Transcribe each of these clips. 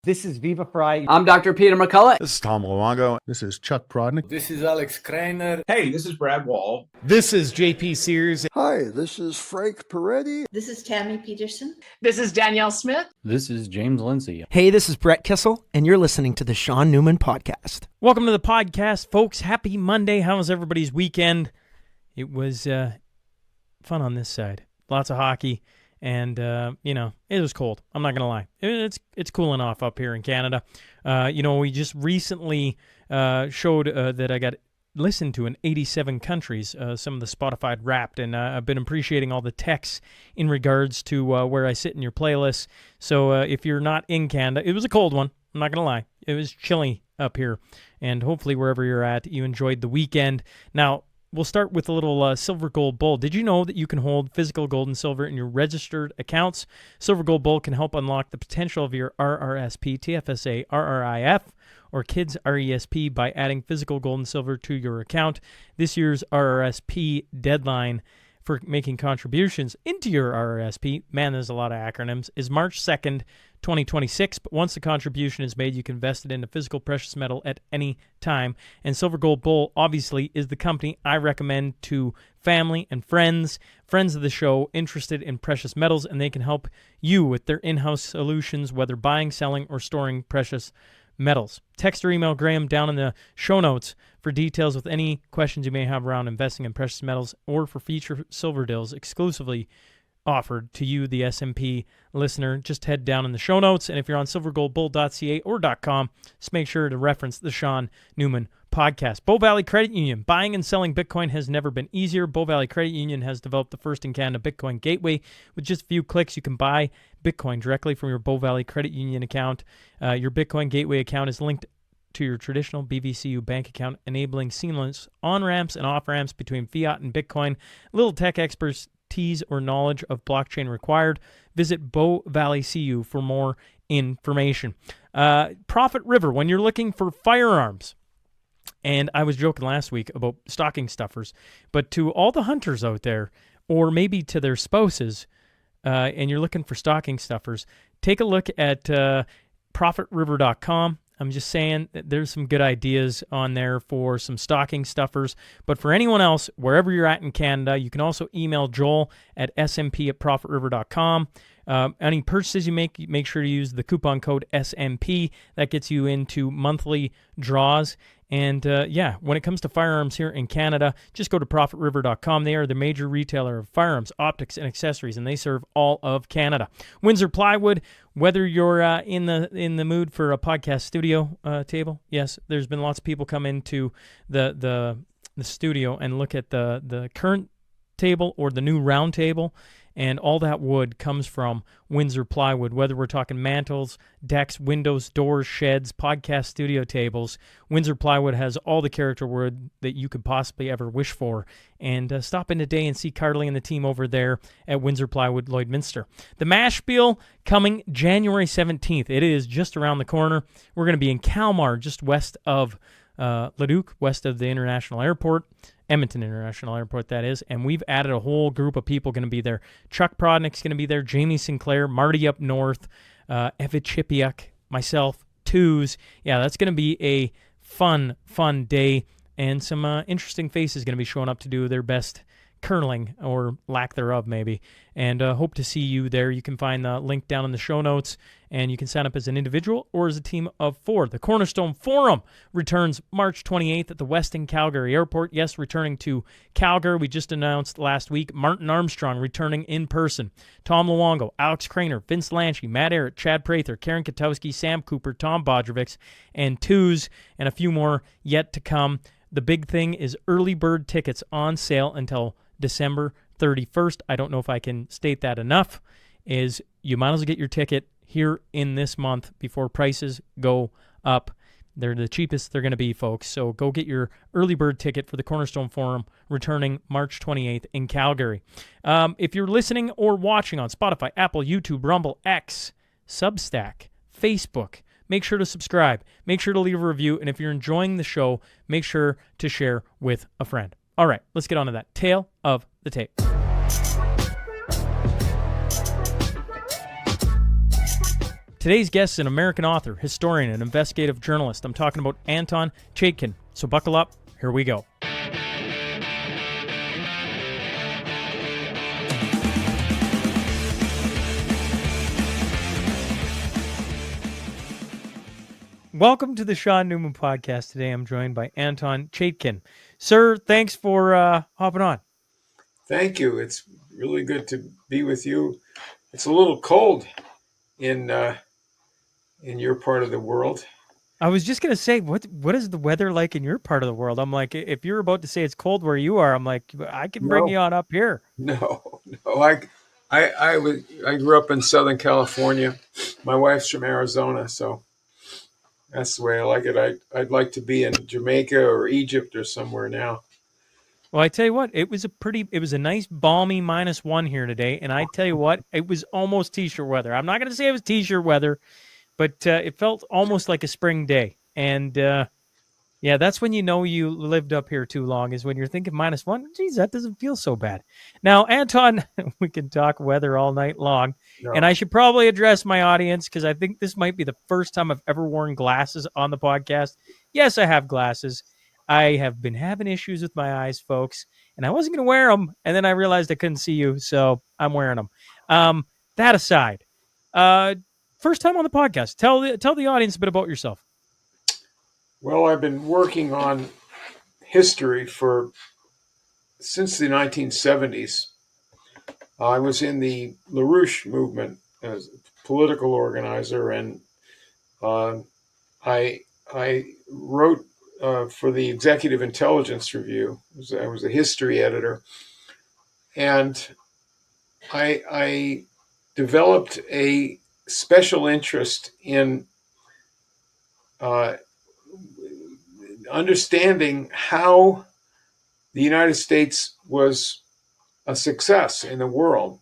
This is Viva Fry. I'm Dr. Peter McCullough. This is Tom Luongo. This is Chuck Prodnick. This is Alex Kreiner. Hey, this is Brad Wall. This is JP Sears. Hi, this is Frank Peretti. This is Tammy Peterson. This is Danielle Smith. This is James Lindsay. Hey, this is Brett Kissel, and you're listening to the Shaun Newman Podcast. Welcome to the podcast, folks. Happy Monday. How was everybody's weekend? It was fun on this side. Lots of hockey. And, it was cold. I'm not going to lie. It's cooling off up here in Canada. We just recently showed that I got listened to in 87 countries, some of the Spotify Wrapped, and I've been appreciating all the texts in regards to where I sit in your playlists. So if you're not in Canada, it was a cold one. I'm not going to lie. It was chilly up here. And hopefully wherever you're at, you enjoyed the weekend. Now, we'll start with a little Silver Gold Bull. Did you know that you can hold physical gold and silver in your registered accounts? Silver Gold Bull can help unlock the potential of your RRSP, TFSA, RRIF, or Kids RESP by adding physical gold and silver to your account. This year's RRSP deadline for making contributions into your RRSP, man, there's a lot of acronyms, is March 2nd, 2026, but once the contribution is made, you can invest it into physical precious metal at any time. And Silver Gold Bull, obviously, is the company I recommend to family and friends of the show interested in precious metals, and they can help you with their in-house solutions, whether buying, selling, or storing precious metals. Text or email Grahame down in the show notes for details with any questions you may have around investing in precious metals or for future silver deals exclusively offered to you, the SMP listener. Just head down in the show notes, and if you're on silvergoldbull.ca or .com, just make sure to reference the Shaun Newman Podcast. Bow Valley Credit Union. Buying and selling Bitcoin has never been easier. Bow Valley Credit Union has developed the first in Canada Bitcoin gateway. With just a few clicks, you can buy Bitcoin directly from your Bow Valley Credit Union account. Your Bitcoin gateway account is linked to your traditional BVCU bank account, enabling seamless on-ramps and off-ramps between fiat and Bitcoin. Little tech expertise or knowledge of blockchain required. Visit Bow Valley CU for more information. Profit River, when you're looking for firearms, and I was joking last week about stocking stuffers, but to all the hunters out there, or maybe to their spouses, and you're looking for stocking stuffers, take a look at profitriver.com. I'm just saying that there's some good ideas on there for some stocking stuffers. But for anyone else, wherever you're at in Canada, you can also email Joel at smp@profitriver.com. Any purchases you make sure to use the coupon code SMP. That gets you into monthly draws. And when it comes to firearms here in Canada, just go to profitriver.com. They are the major retailer of firearms, optics, and accessories, and they serve all of Canada. Windsor Plywood, whether you're in the mood for a podcast studio table, yes, there's been lots of people come into the studio and look at the current table or the new round table. And all that wood comes from Windsor Plywood, whether we're talking mantles, decks, windows, doors, sheds, podcast studio tables. Windsor Plywood has all the character wood that you could possibly ever wish for. And stop in today and see Carly and the team over there at Windsor Plywood, Lloydminster. The Mashspiel coming January 17th. It is just around the corner. We're going to be in Kalmar, just west of Leduc, west of the International Airport. Edmonton International Airport, that is, and we've added a whole group of people going to be there. Chuck Prodnick's going to be there, Jamie Sinclair, Marty up north, Evid Chipiuk, myself, Twos. Yeah, that's going to be a fun day, and some interesting faces going to be showing up to do their best curling, or lack thereof maybe, and hope to see you there. You can find the link down in the show notes, and you can sign up as an individual or as a team of 4. The Cornerstone Forum returns March 28th at the Westin Calgary Airport. Yes, returning to Calgary. We just announced last week Martin Armstrong returning in person. Tom Luongo, Alex Kreiner, Vince Lanchi, Matt Ehret, Chad Prather, Karen Katowski, Sam Cooper, Tom Bodrovics, and Twos, and a few more yet to come. The big thing is early bird tickets on sale until December 31st. I don't know if I can state that enough, is you might as well get your ticket here in this month before prices go up. They're the cheapest they're going to be, folks. So go get your early bird ticket for the Cornerstone Forum returning March 28th in Calgary. If you're listening or watching on Spotify, Apple, YouTube, Rumble, X, Substack, Facebook, make sure to subscribe. Make sure to leave a review. And if you're enjoying the show, make sure to share with a friend. All right, let's get on to that. Tale of the tape. Today's guest is an American author, historian, and investigative journalist. I'm talking about Anton Chaitkin. So buckle up. Here we go. Welcome to the Shaun Newman podcast. Today I'm joined by Anton Chaitkin. Sir, thanks for hopping on. Thank you. It's really good to be with you. It's a little cold in your part of the world. I was just going to say, what is the weather like in your part of the world? I'm like, if you're about to say it's cold where you are, I'm like, I can bring you on up here. No. I grew up in Southern California. My wife's from Arizona, so that's the way I like it. I'd like to be in Jamaica or Egypt or somewhere now. Well, I tell you what, it was a nice balmy -1 here today, and I tell you what, it was almost t-shirt weather. I'm not going to say it was t-shirt weather, but it felt almost like a spring day. And yeah, that's when you know you lived up here too long, is when you're thinking -1. Geez, that doesn't feel so bad. Now, Anton, we can talk weather all night long, No. and I should probably address my audience because I think this might be the first time I've ever worn glasses on the podcast. Yes, I have glasses. I have been having issues with my eyes, folks, and I wasn't going to wear them, and then I realized I couldn't see you, so I'm wearing them. That aside, first time on the podcast. Tell the audience a bit about yourself. Well, I've been working on history since the 1970s. I was in the LaRouche movement as a political organizer, and I wrote for the Executive Intelligence Review. I was a history editor, and I developed a special interest in understanding how the United States was a success in the world.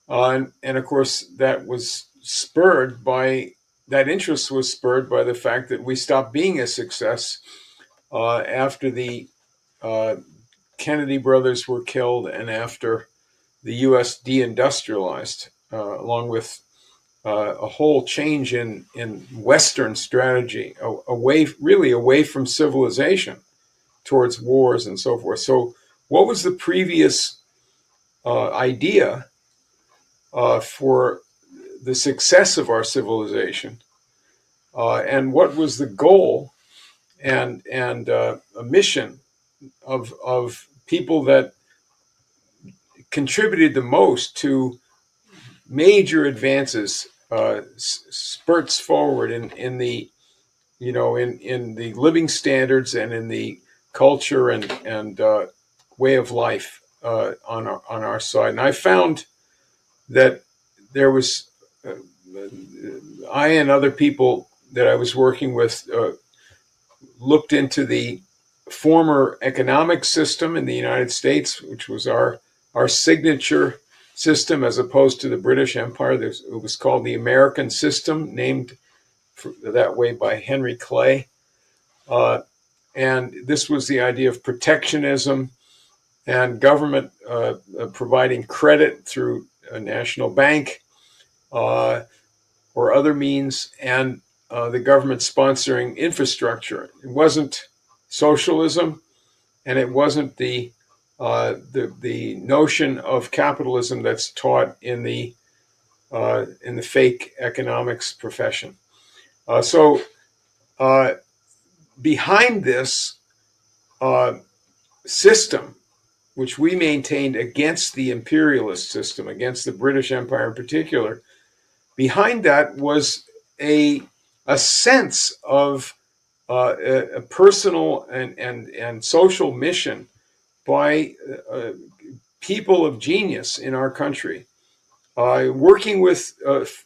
And of course, that interest was spurred by the fact that we stopped being a success after the Kennedy brothers were killed and after the U.S. deindustrialized, along with a whole change in Western strategy, away from civilization towards wars and so forth. So what was the previous idea for the success of our civilization, and what was the goal and a mission of people that contributed the most to major advances, spurts forward in the living standards and in the culture and way of life on our side. And I found that there was I and other people that I was working with looked into the former economic system in the United States, which was our signature system as opposed to the British Empire. It was called the American system, named that way by Henry Clay. And this was the idea of protectionism and government providing credit through a national bank or other means, and the government sponsoring infrastructure. It wasn't socialism, and it wasn't the notion of capitalism that's taught in the fake economics profession. So behind this system, which we maintained against the imperialist system, against the British Empire in particular, behind that was a sense of a personal and social mission by people of genius in our country, working with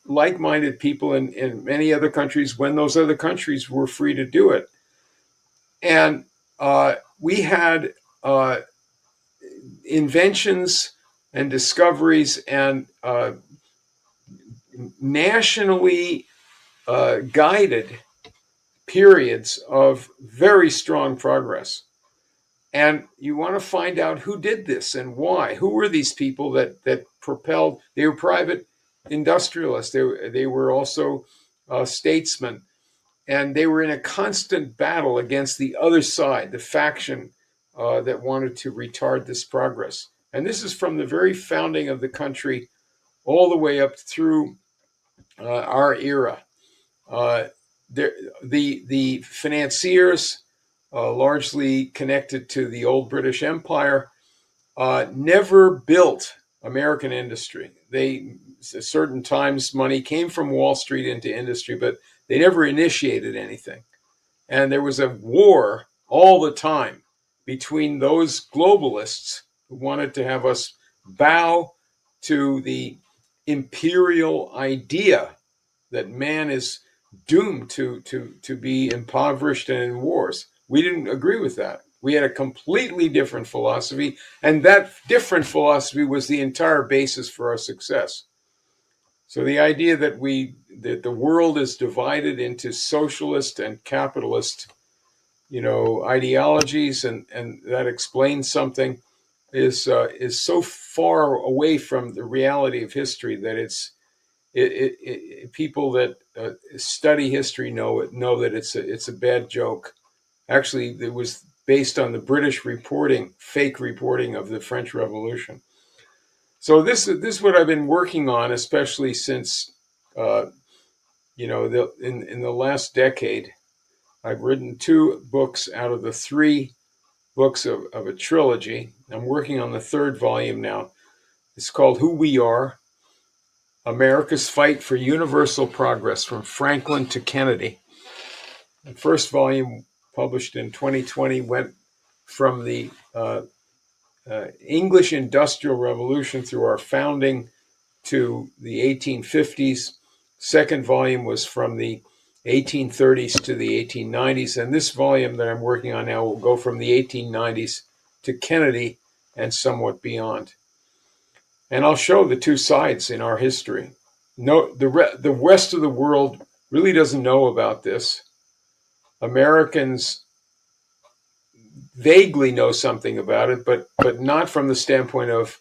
like-minded people in many other countries when those other countries were free to do it. And we had inventions and discoveries and nationally guided periods of very strong progress. And you want to find out who did this and why. Who were these people that propelled? They were private industrialists. They were also statesmen, and they were in a constant battle against the other side, the faction that wanted to retard this progress. And this is from the very founding of the country all the way up through our era. The financiers, largely connected to the old British Empire, never built American industry. Certain times money came from Wall Street into industry, but they never initiated anything. And there was a war all the time between those globalists who wanted to have us bow to the imperial idea that man is doomed to be impoverished and in wars. We didn't agree with that. We had a completely different philosophy, and that different philosophy was the entire basis for our success. So the idea that the world is divided into socialist and capitalist, ideologies, and that explains something, is so far away from the reality of history that people that study history know that it's a bad joke. Actually, it was based on the British fake reporting of the French Revolution. So this is what I've been working on, especially since in the last decade. I've written 2 books out of the 3 books of a trilogy. I'm working on the 3rd volume now. It's called Who We Are: America's Fight for Universal Progress from Franklin to Kennedy. The first volume, published in 2020, went from the English Industrial Revolution through our founding to the 1850s. Second volume was from the 1830s to the 1890s. And this volume that I'm working on now will go from the 1890s to Kennedy and somewhat beyond. And I'll show the 2 sides in our history. The rest of the world really doesn't know about this. Americans vaguely know something about it, but not from the standpoint of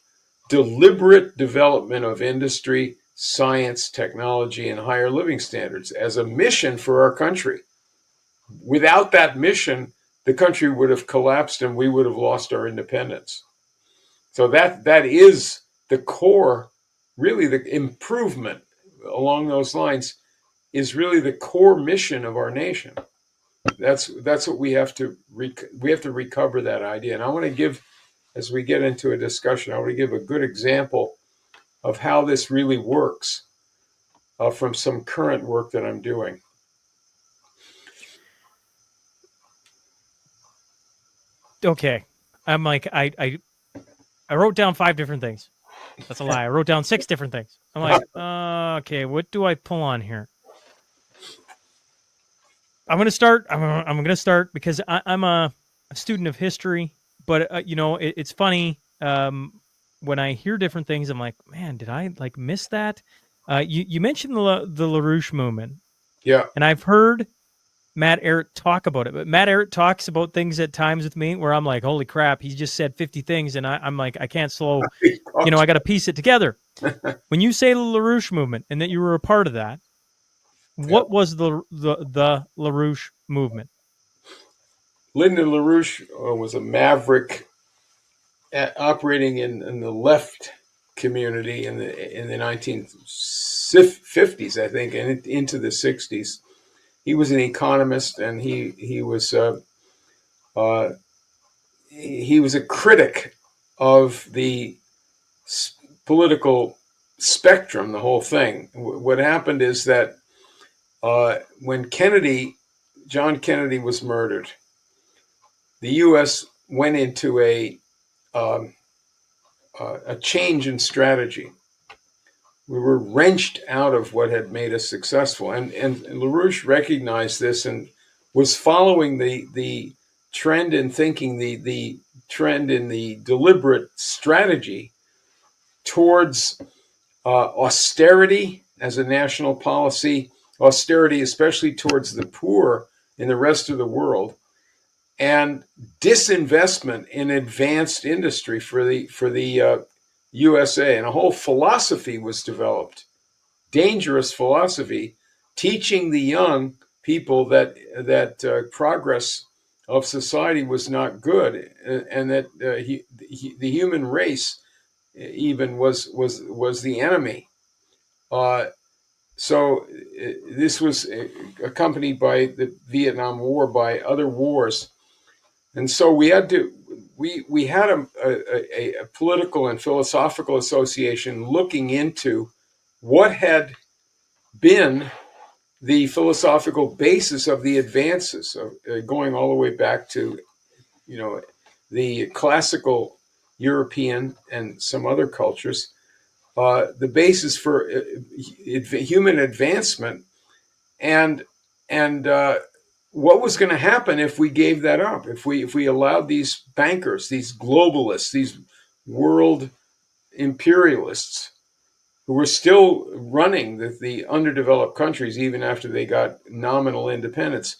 deliberate development of industry, science, technology, and higher living standards as a mission for our country. Without that mission, the country would have collapsed and we would have lost our independence. So that is the core, really the improvement along those lines is really the core mission of our nation. That's what we have to recover that idea. And I want to give, as we get into a discussion, I want to give a good example of how this really works from some current work that I'm doing. Okay. I'm like, I wrote down 5 different things. That's a lie. I wrote down 6 different things. I'm like, okay, what do I pull on here? I'm going to start. I'm going to start because I'm a student of history, but it's funny. When I hear different things, I'm like, man, did I miss that? You mentioned the LaRouche movement. Yeah. And I've heard Matt Ehret talk about it, but Matt Ehret talks about things at times with me where I'm like, holy crap, he just said 50 things. And I'm like, I can't slow, I got to piece it together. When you say the LaRouche movement and that you were a part of that, what was the LaRouche movement? Lyndon LaRouche was a maverick operating in the left community in the 1950s, I think, and into the 60s. He was an economist, and he was a critic of the political spectrum, the whole thing. What happened is that when John Kennedy was murdered, the U.S. went into a change in strategy. We were wrenched out of what had made us successful, and LaRouche recognized this and was following the trend in thinking, the trend in the deliberate strategy towards austerity as a national policy, austerity especially towards the poor in the rest of the world, and disinvestment in advanced industry for the USA. And a whole philosophy was developed dangerous philosophy, teaching the young people that progress of society was not good, and that the human race even was the enemy. So this was accompanied by the Vietnam War, by other wars, and so we had a political and philosophical association looking into what had been the philosophical basis of the advances, going all the way back to, the classical European and some other cultures, the basis for human advancement, and what was going to happen if we gave that up, if we allowed these bankers, these globalists, these world imperialists, who were still running the underdeveloped countries even after they got nominal independence,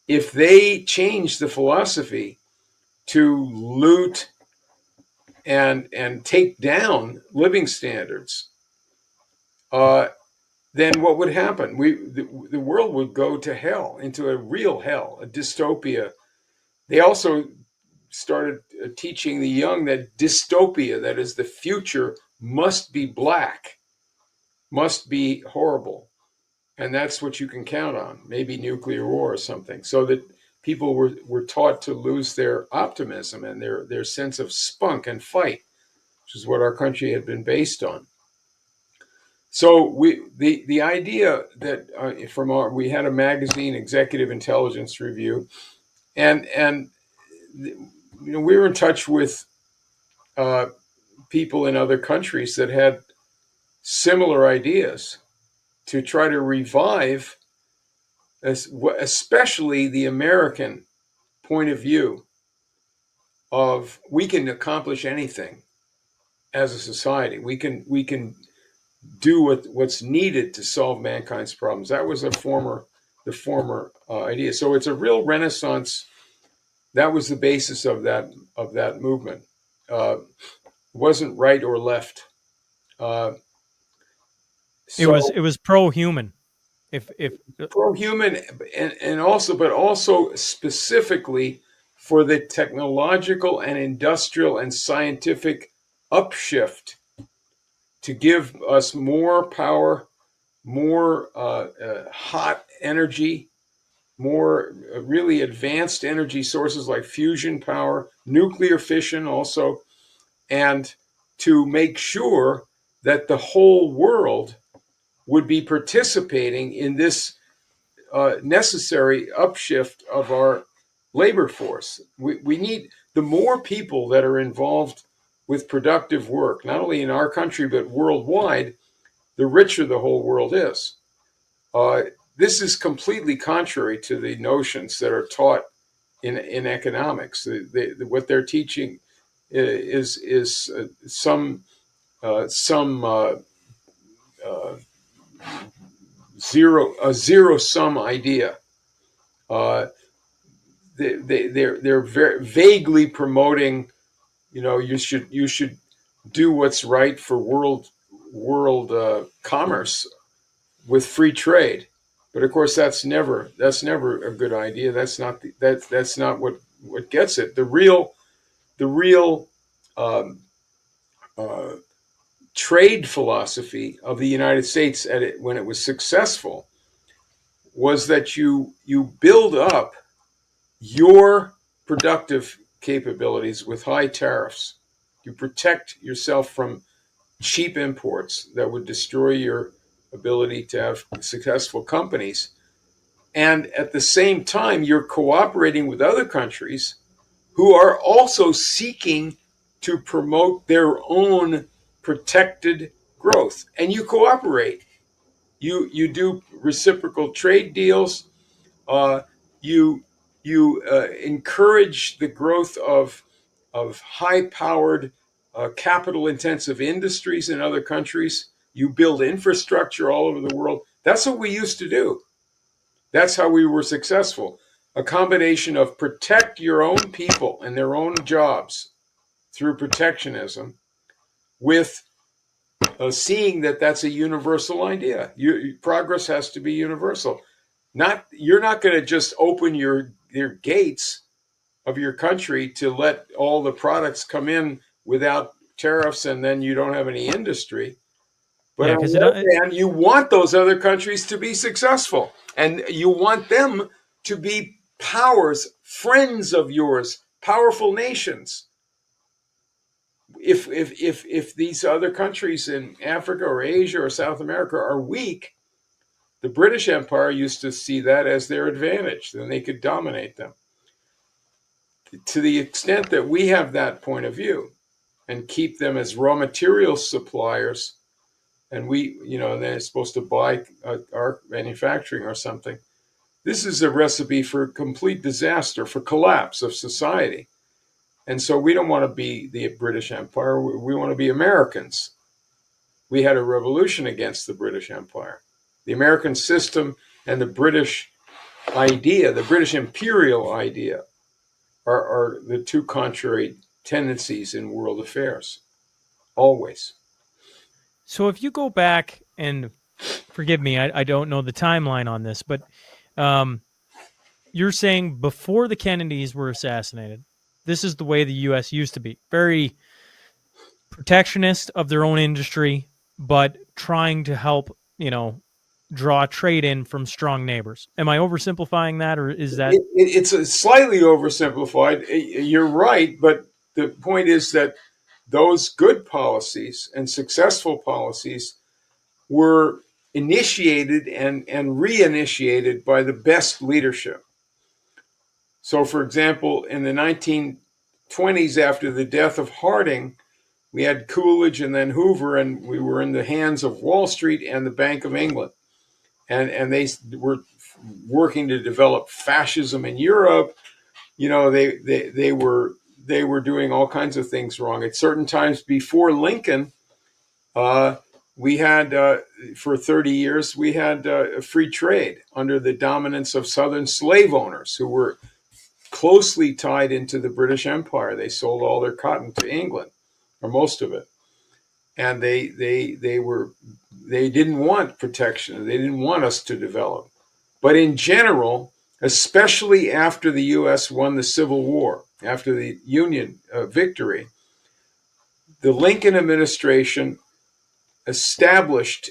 if they changed the philosophy to loot and take down living standards, then what would happen? The world would go to hell, into a real hell, a dystopia. They also started teaching the young that dystopia, that is, the future, must be black, must be horrible. And that's what you can count on, maybe nuclear war or something, so that people were taught to lose their optimism and their sense of spunk and fight, which is what our country had been based on. So the idea that we had a magazine, Executive Intelligence Review, and we were in touch with people in other countries that had similar ideas to try to revive, especially the American point of view of we can accomplish anything as a society. We can do what's needed to solve mankind's problems. That was the former idea. So it's a real renaissance. That was the basis of that movement. It wasn't right or left. It was pro-human. If pro-human, and also specifically for the technological and industrial and scientific upshift, to give us more power, more hot energy, more really advanced energy sources like fusion power, nuclear fission also, and to make sure that the whole world would be participating in this necessary upshift of our labor force. We need the more people that are involved with productive work, not only in our country but worldwide, the richer the whole world is. This is completely contrary to the notions that are taught in economics. What they're teaching is some zero sum idea. They're very vaguely promoting, you should do what's right for world commerce with free trade, but of course that's never a good idea. That's not what gets it. The real trade philosophy of the United States when it was successful was that you build up your productive capabilities with high tariffs. You protect yourself from cheap imports that would destroy your ability to have successful companies. And at the same time, you're cooperating with other countries who are also seeking to promote their own protected growth. And you cooperate. You do reciprocal trade deals. You encourage the growth of high-powered, capital-intensive industries in other countries. You build infrastructure all over the world. That's what we used to do. That's how we were successful. A combination of protect your own people and their own jobs through protectionism, with seeing that that's a universal idea. Progress has to be universal. You're not going to just open your gates of your country to let all the products come in without tariffs, and then you don't have any industry. But Yeah, on because the other hand, you want those other countries to be successful, and you want them to be powers, friends of yours, powerful nations. If these other countries in Africa or Asia or South America are weak, the British Empire used to see that as their advantage, then they could dominate them. To the extent that we have that point of view and keep them as raw material suppliers, and they're supposed to buy our manufacturing or something, this is a recipe for complete disaster, for collapse of society. And so we don't want to be the British Empire. We want to be Americans. We had a revolution against the British Empire. The American system and the British idea, the British imperial idea, are the two contrary tendencies in world affairs, always. So if you go back, and forgive me, I don't know the timeline on this, but you're saying before the Kennedys were assassinated, this is the way the U.S. used to be. Very protectionist of their own industry, but trying to help, draw trade in from strong neighbors. Am I oversimplifying that, or is that... It's slightly oversimplified. You're right, but the point is that those good policies and successful policies were initiated and reinitiated by the best leadership. So, for example, in the 1920s, after the death of Harding, we had Coolidge and then Hoover, and we were in the hands of Wall Street and the Bank of England. And they were working to develop fascism in Europe. They were doing all kinds of things wrong. At certain times before Lincoln, we had for 30 years we had free trade under the dominance of Southern slave owners who were closely tied into the British Empire. They sold all their cotton to England, or most of it, and they didn't want protection. They didn't want us to develop. But in general, especially after the U.S. won the Civil War, after the Union victory, the Lincoln administration established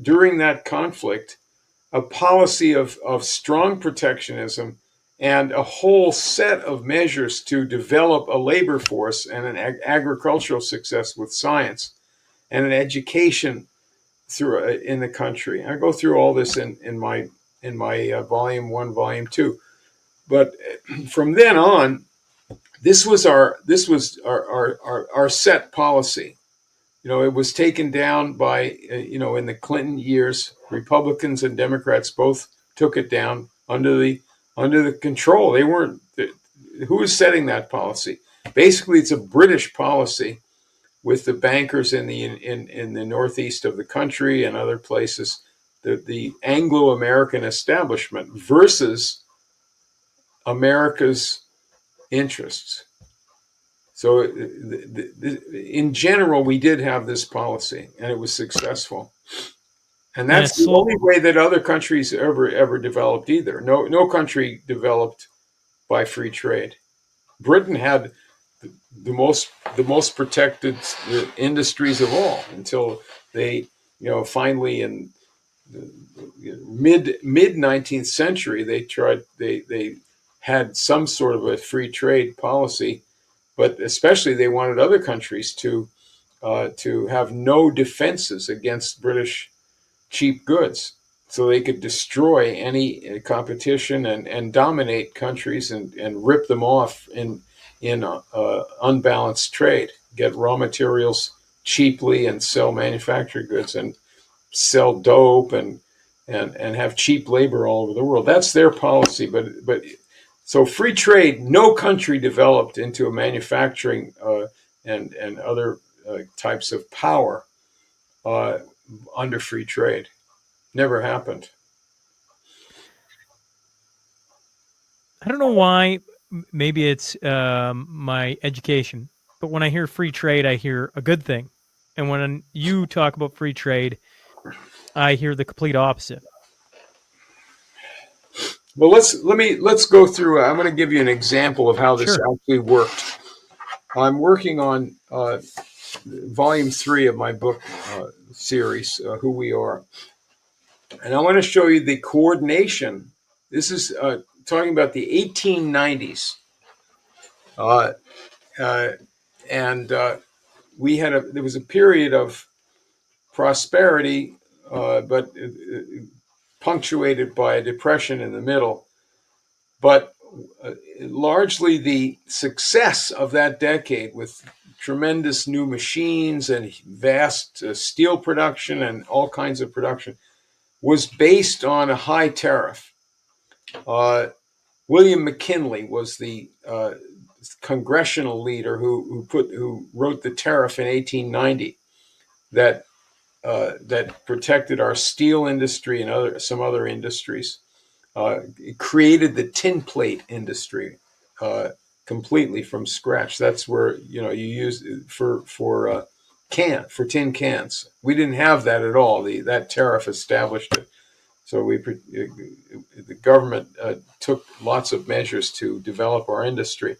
during that conflict a policy of strong protectionism and a whole set of measures to develop a labor force and an agricultural success with science and an education in the country. I go through all this in my volume 1, volume 2. But from then on, this was our set policy. It was taken down by in the Clinton years. Republicans and Democrats both took it down under the control. They weren't. Who was setting that policy? Basically, it's a British policy with the bankers in the northeast of the country and other places, the Anglo-American establishment versus America's interests. So in general, we did have this policy, and it was successful. And that's the only way that other countries ever developed either. No country developed by free trade. Britain had the most protected industries of all until they, finally in the mid 19th century, they had some sort of a free trade policy, but especially they wanted other countries to have no defenses against British cheap goods, so they could destroy any competition and dominate countries and rip them off in unbalanced trade, get raw materials cheaply and sell manufactured goods and sell dope and have cheap labor all over the world. That's their policy. But so free trade, no country developed into a manufacturing and other types of power under free trade. Never happened. I don't know why. Maybe it's my education, but when I hear free trade, I hear a good thing. And when you talk about free trade, I hear the complete opposite. Well, let's go through. I'm going to give you an example of how this Sure. actually worked. I'm working on volume 3 of my book series, Who We Are, and I want to show you the coordination. This is talking about the 1890s, uh, uh, and there was a period of prosperity, but punctuated by a depression in the middle. But largely the success of that decade, with tremendous new machines and vast steel production and all kinds of production, was based on a high tariff. William McKinley was the congressional leader who wrote the tariff in 1890 that protected our steel industry and some other industries. It created the tin plate industry completely from scratch. That's where you use for tin cans. We didn't have that at all. That tariff established it. So the government took lots of measures to develop our industry.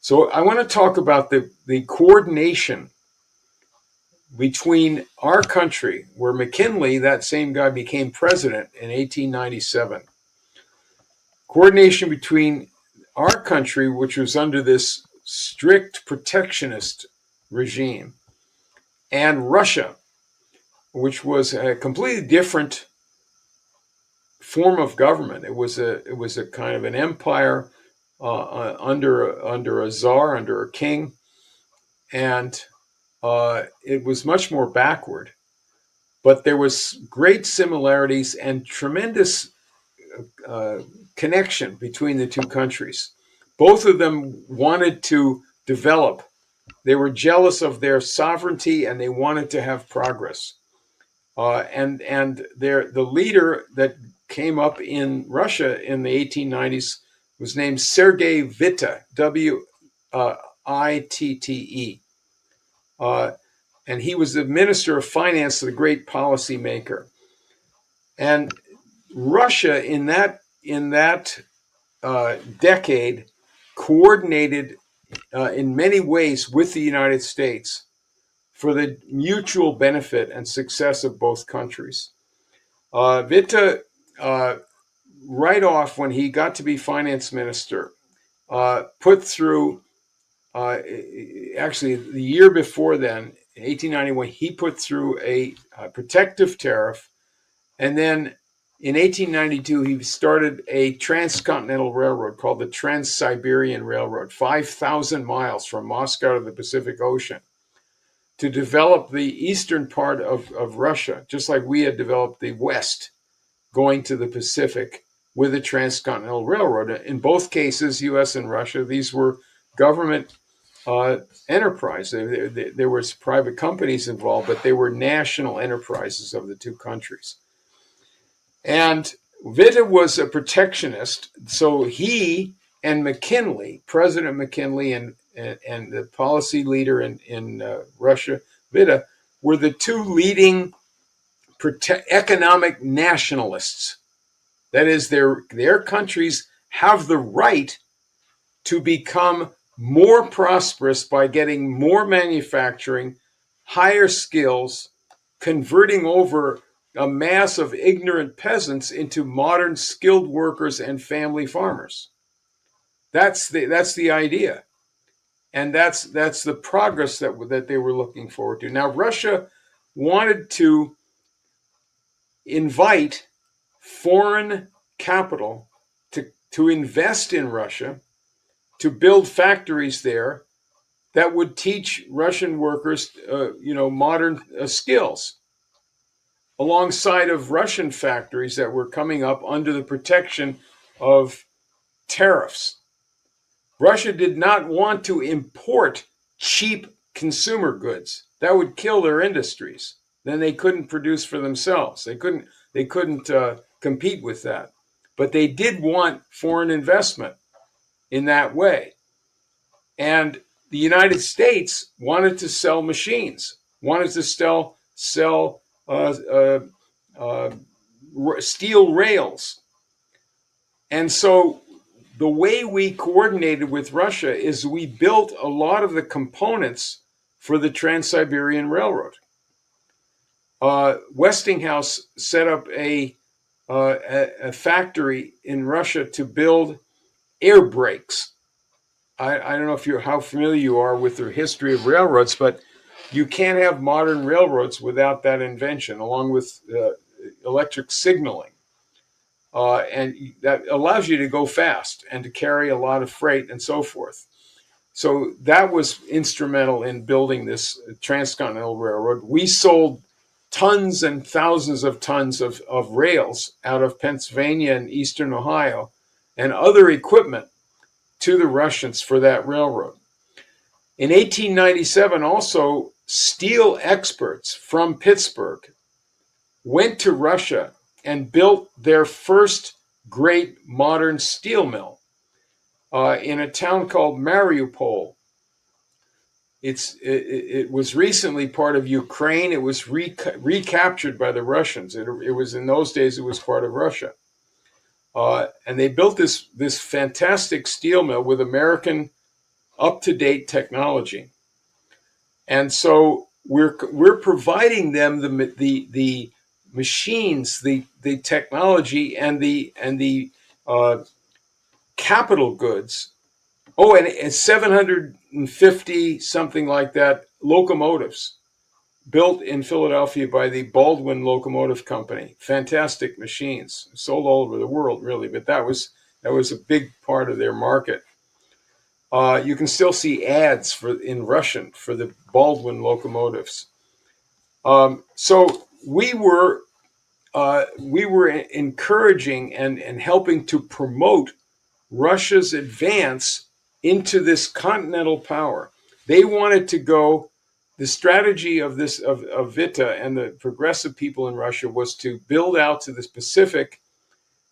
So I want to talk about the coordination between our country, where McKinley, that same guy, became president in 1897. Coordination between our country, which was under this strict protectionist regime, and Russia, which was a completely different form of government. It was a kind of an empire under a czar, under a king, and it was much more backward. But there was great similarities and tremendous connection between the two countries. Both of them wanted to develop. They were jealous of their sovereignty and they wanted to have progress. And the leader that came up in Russia in the 1890s was named Sergei Witte, Witte. And he was the Minister of Finance, the great policy maker. And Russia in that decade coordinated in many ways with the United States for the mutual benefit and success of both countries. Witte, right off when he got to be finance minister, put through, actually the year before then, 1891, he put through a protective tariff. And then in 1892, he started a transcontinental railroad called the Trans-Siberian Railroad, 5,000 miles from Moscow to the Pacific Ocean, to develop the eastern part of Russia, just like we had developed the West, going to the Pacific with a transcontinental railroad. In both cases, U.S. and Russia, these were government enterprise. There was private companies involved, but they were national enterprises of the two countries. And Witte was a protectionist, so he and McKinley, President McKinley and the policy leader in Russia, Witte, were the two leading economic nationalists. That is, their countries have the right to become more prosperous by getting more manufacturing, higher skills, converting over a mass of ignorant peasants into modern skilled workers and family farmers. That's the idea. And that's the progress that they were looking forward to. Now, Russia wanted to invite foreign capital to invest in Russia, to build factories there that would teach Russian workers, modern skills, alongside of Russian factories that were coming up under the protection of tariffs. Russia did not want to import cheap consumer goods. That would kill their industries. Then they couldn't produce for themselves. They couldn't compete with that. But they did want foreign investment in that way. And the United States wanted to sell machines. wanted to sell steel rails. And so the way we coordinated with Russia is we built a lot of the components for the Trans-Siberian Railroad. Westinghouse set up a factory in Russia to build air brakes. I don't know how familiar you are with the history of railroads, but you can't have modern railroads without that invention, along with electric signaling. And that allows you to go fast and to carry a lot of freight and so forth. So that was instrumental in building this transcontinental railroad. We sold tons and thousands of tons of rails out of Pennsylvania and Eastern Ohio and other equipment to the Russians for that railroad. In 1897, also, steel experts from Pittsburgh went to Russia and built their first great modern steel mill in a town called Mariupol. It was recently part of Ukraine. It was recaptured by the Russians. It was, in those days, it was part of Russia. And they built this fantastic steel mill with American up-to-date technology. And so we're providing them the machines, the technology, and the capital goods. Oh, and 750 something like that locomotives built in Philadelphia by the Baldwin Locomotive Company. Fantastic machines, sold all over the world, really. But that was a big part of their market. You can still see ads in Russian for the Baldwin locomotives. So we were encouraging and helping to promote Russia's advance into this continental power. They wanted to go. The strategy of Vita and the progressive people in Russia was to build out to the Pacific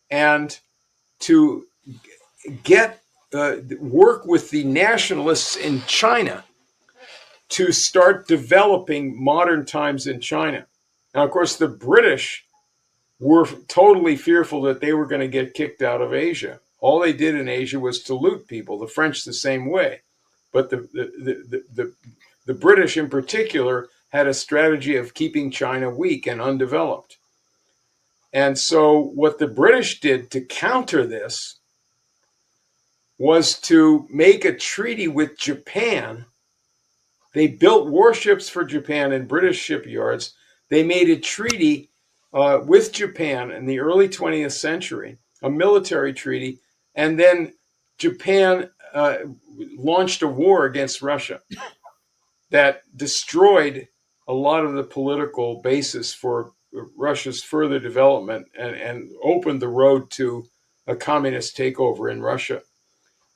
and to work with the nationalists in China to start developing modern times in China. Now, of course, the British were totally fearful that they were going to get kicked out of Asia. All they did in Asia was to loot people. The French the same way, but the British in particular had a strategy of keeping China weak and undeveloped. And so what the British did to counter this was to make a treaty with Japan. They built warships for Japan in British shipyards. They made a treaty with Japan in the early 20th century, a military treaty, and then Japan launched a war against Russia that destroyed a lot of the political basis for Russia's further development and opened the road to a communist takeover in Russia.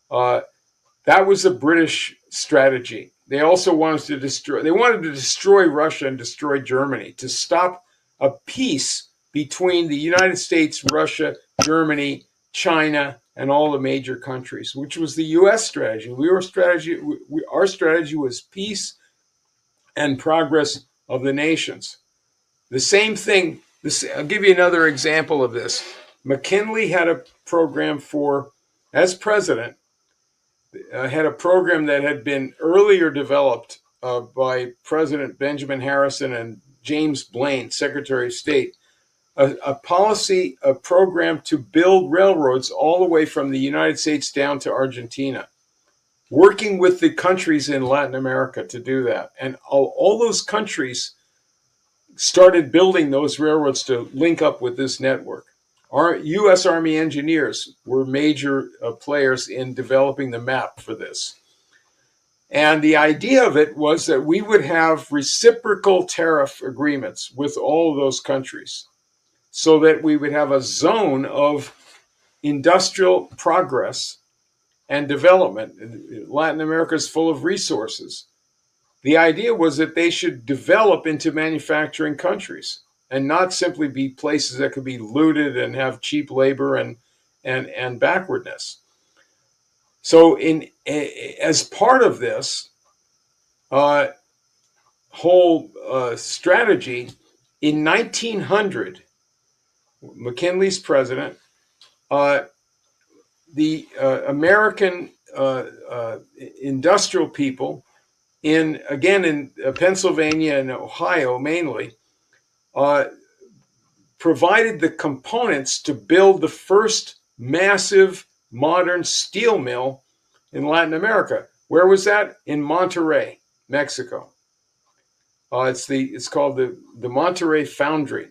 That was a British strategy. They also wanted to destroy Russia and destroy Germany to stop a peace between the United States, Russia, Germany, China, and all the major countries, which was the U.S. strategy. Our strategy was peace and progress of the nations. The same thing. I'll give you another example of this. McKinley had a program as president, had a program that had been earlier developed by President Benjamin Harrison and James Blaine, Secretary of State, a program to build railroads all the way from the United States down to Argentina, working with the countries in Latin America to do that. And all those countries started building those railroads to link up with this network. Our U.S. Army engineers were major players in developing the map for this. And the idea of it was that we would have reciprocal tariff agreements with all of those countries so that we would have a zone of industrial progress and development. Latin America is full of resources. The idea was that they should develop into manufacturing countries and not simply be places that could be looted and have cheap labor and backwardness. So as part of this, whole strategy, in 1900, McKinley's president, the American industrial people in Pennsylvania and Ohio mainly, provided the components to build the first massive modern steel mill in Latin America. Where was that? In Monterrey, Mexico. It's called the Monterrey Foundry.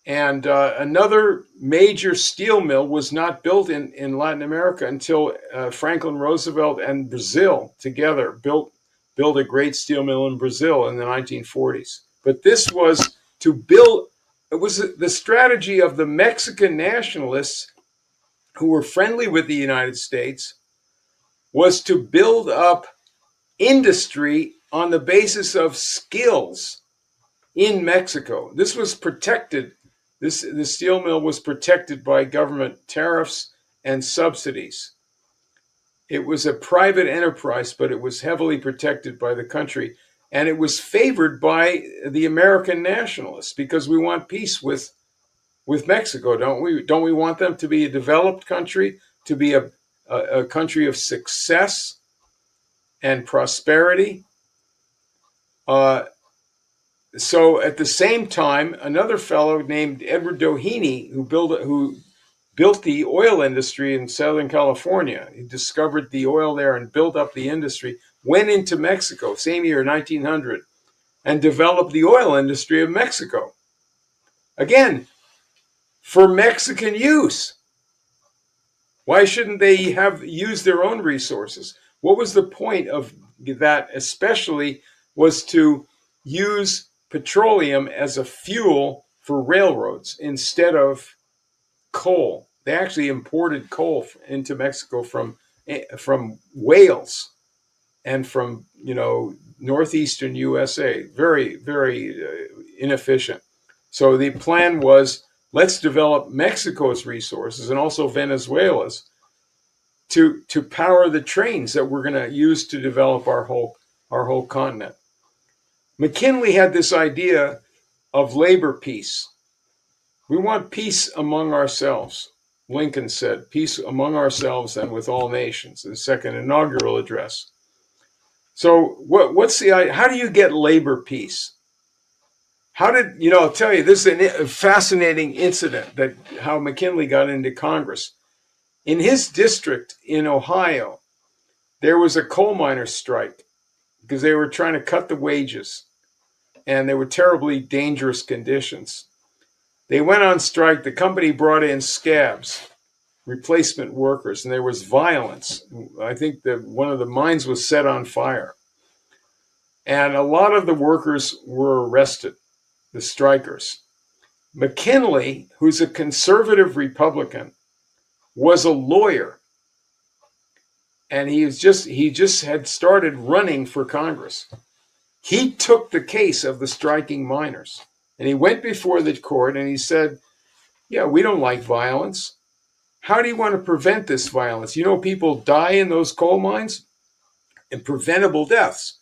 And another major steel mill was not built in Latin America until Franklin Roosevelt and Brazil together built a great steel mill in Brazil in the 1940s. But this was to build, it was the strategy of the Mexican nationalists who were friendly with the United States, was to build up industry on the basis of skills in Mexico. This was protected. The steel mill was protected by government tariffs and subsidies. It was a private enterprise, but it was heavily protected by the country. And it was favored by the American nationalists because we want peace with Mexico, don't we? Don't we want them to be a developed country, to be a country of success and prosperity? So at the same time, another fellow named Edward Doheny, who built the oil industry in Southern California, he discovered the oil there and built up the industry, went into Mexico, same year, 1900, and developed the oil industry of Mexico. Again, for Mexican use. Why shouldn't they use their own resources? What was the point of that, especially, was to use petroleum as a fuel for railroads instead of coal. They actually imported coal into Mexico from Wales and from northeastern USA. Very, very inefficient. So the plan was, let's develop Mexico's resources and also Venezuela's to power the trains that we're going to use to develop our whole continent. McKinley had this idea of labor peace. We want peace among ourselves. Lincoln said, peace among ourselves and with all nations, the second inaugural address. So how do you get labor peace? I'll tell you, this is a fascinating incident, that how McKinley got into Congress. In his district in Ohio, there was a coal miners' strike because they were trying to cut the wages, and they were terribly dangerous conditions. They went on strike. The company brought in scabs, replacement workers, and there was violence. I think that one of the mines was set on fire. And a lot of the workers were arrested, the strikers. McKinley, who's a conservative Republican, was a lawyer. And he just had started running for Congress. He took the case of the striking miners, and he went before the court and he said, yeah, we don't like violence. How do you want to prevent this violence? People die in those coal mines, and preventable deaths.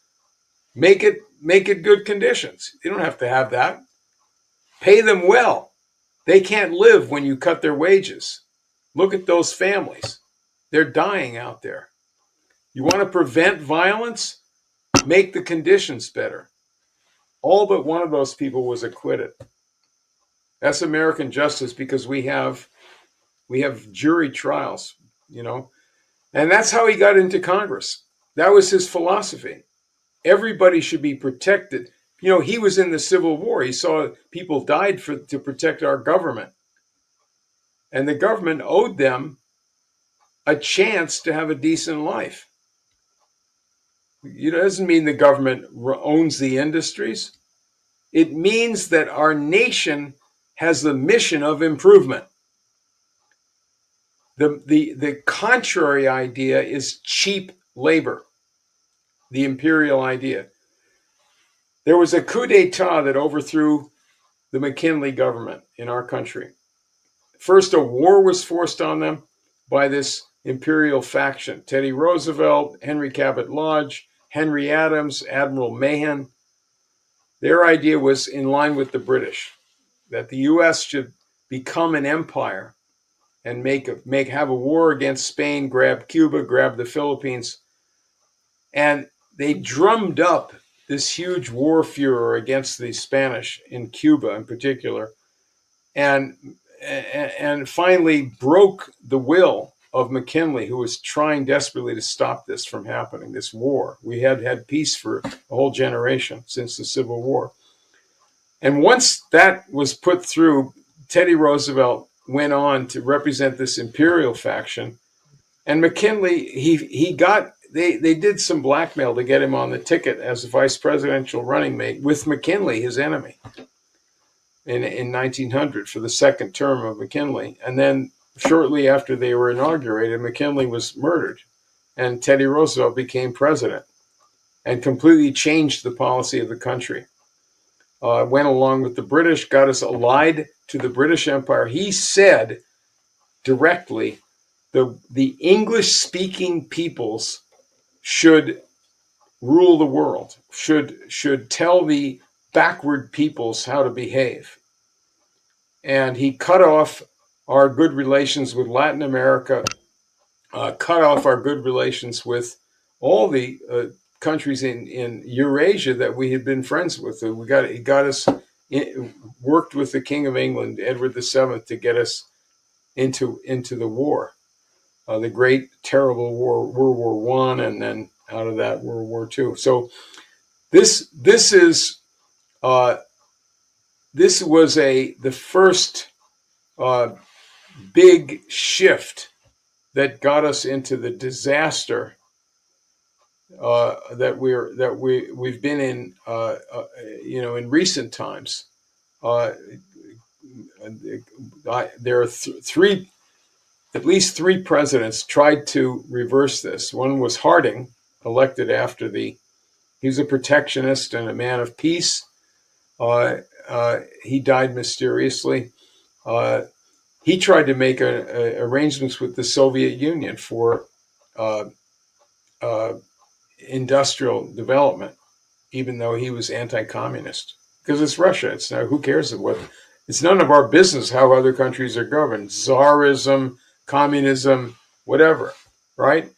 Make it good conditions. You don't have to have that. Pay them well. They can't live when you cut their wages. Look at those families. They're dying out there. You want to prevent violence? Make the conditions better. All but one of those people was acquitted. That's American justice, because we have jury trials, and that's how he got into Congress. That was his philosophy. Everybody should be protected. He was in the Civil War. He saw people died to protect our government, and the government owed them a chance to have a decent life. It doesn't mean the government owns the industries. It means that our nation has the mission of improvement. The contrary idea is cheap labor, the imperial idea. There was a coup d'etat that overthrew the McKinley government in our country. First, a war was forced on them by this imperial faction. Teddy Roosevelt, Henry Cabot Lodge, Henry Adams, Admiral Mahan, Their idea was in line with the British, that the U.S. should become an empire and have a war against Spain, grab Cuba, grab the Philippines, and they drummed up this huge war furor against the Spanish in Cuba in particular, and finally broke the will of McKinley, who was trying desperately to stop this from happening, this war. We had had peace for a whole generation since the Civil War. And once that was put through, Teddy Roosevelt went on to represent this imperial faction. And McKinley, they did some blackmail to get him on the ticket as a vice presidential running mate with McKinley, his enemy, in 1900 for the second term of McKinley. And then shortly after they were inaugurated, McKinley was murdered and Teddy Roosevelt became president and completely changed the policy of the country. Went along with the British, got us allied to the British Empire. He said directly, the English-speaking peoples should rule the world, should tell the backward peoples how to behave. And he cut off our good relations with Latin America, cut off our good relations with all the countries in Eurasia that we had been friends with. He got us worked with the King of England, Edward VII, to get us into the war, the great terrible war, World War I, and then out of that World War II. So this was the first big shift that got us into the disaster that we've been in, in recent times. There are at least three presidents tried to reverse this. One was Harding, elected he was a protectionist and a man of peace. He died mysteriously. He tried to make arrangements with the Soviet Union for industrial development, even though he was anti-communist. Because it's Russia. It's now, who cares it's none of our business how other countries are governed. Tsarism, communism, whatever, right?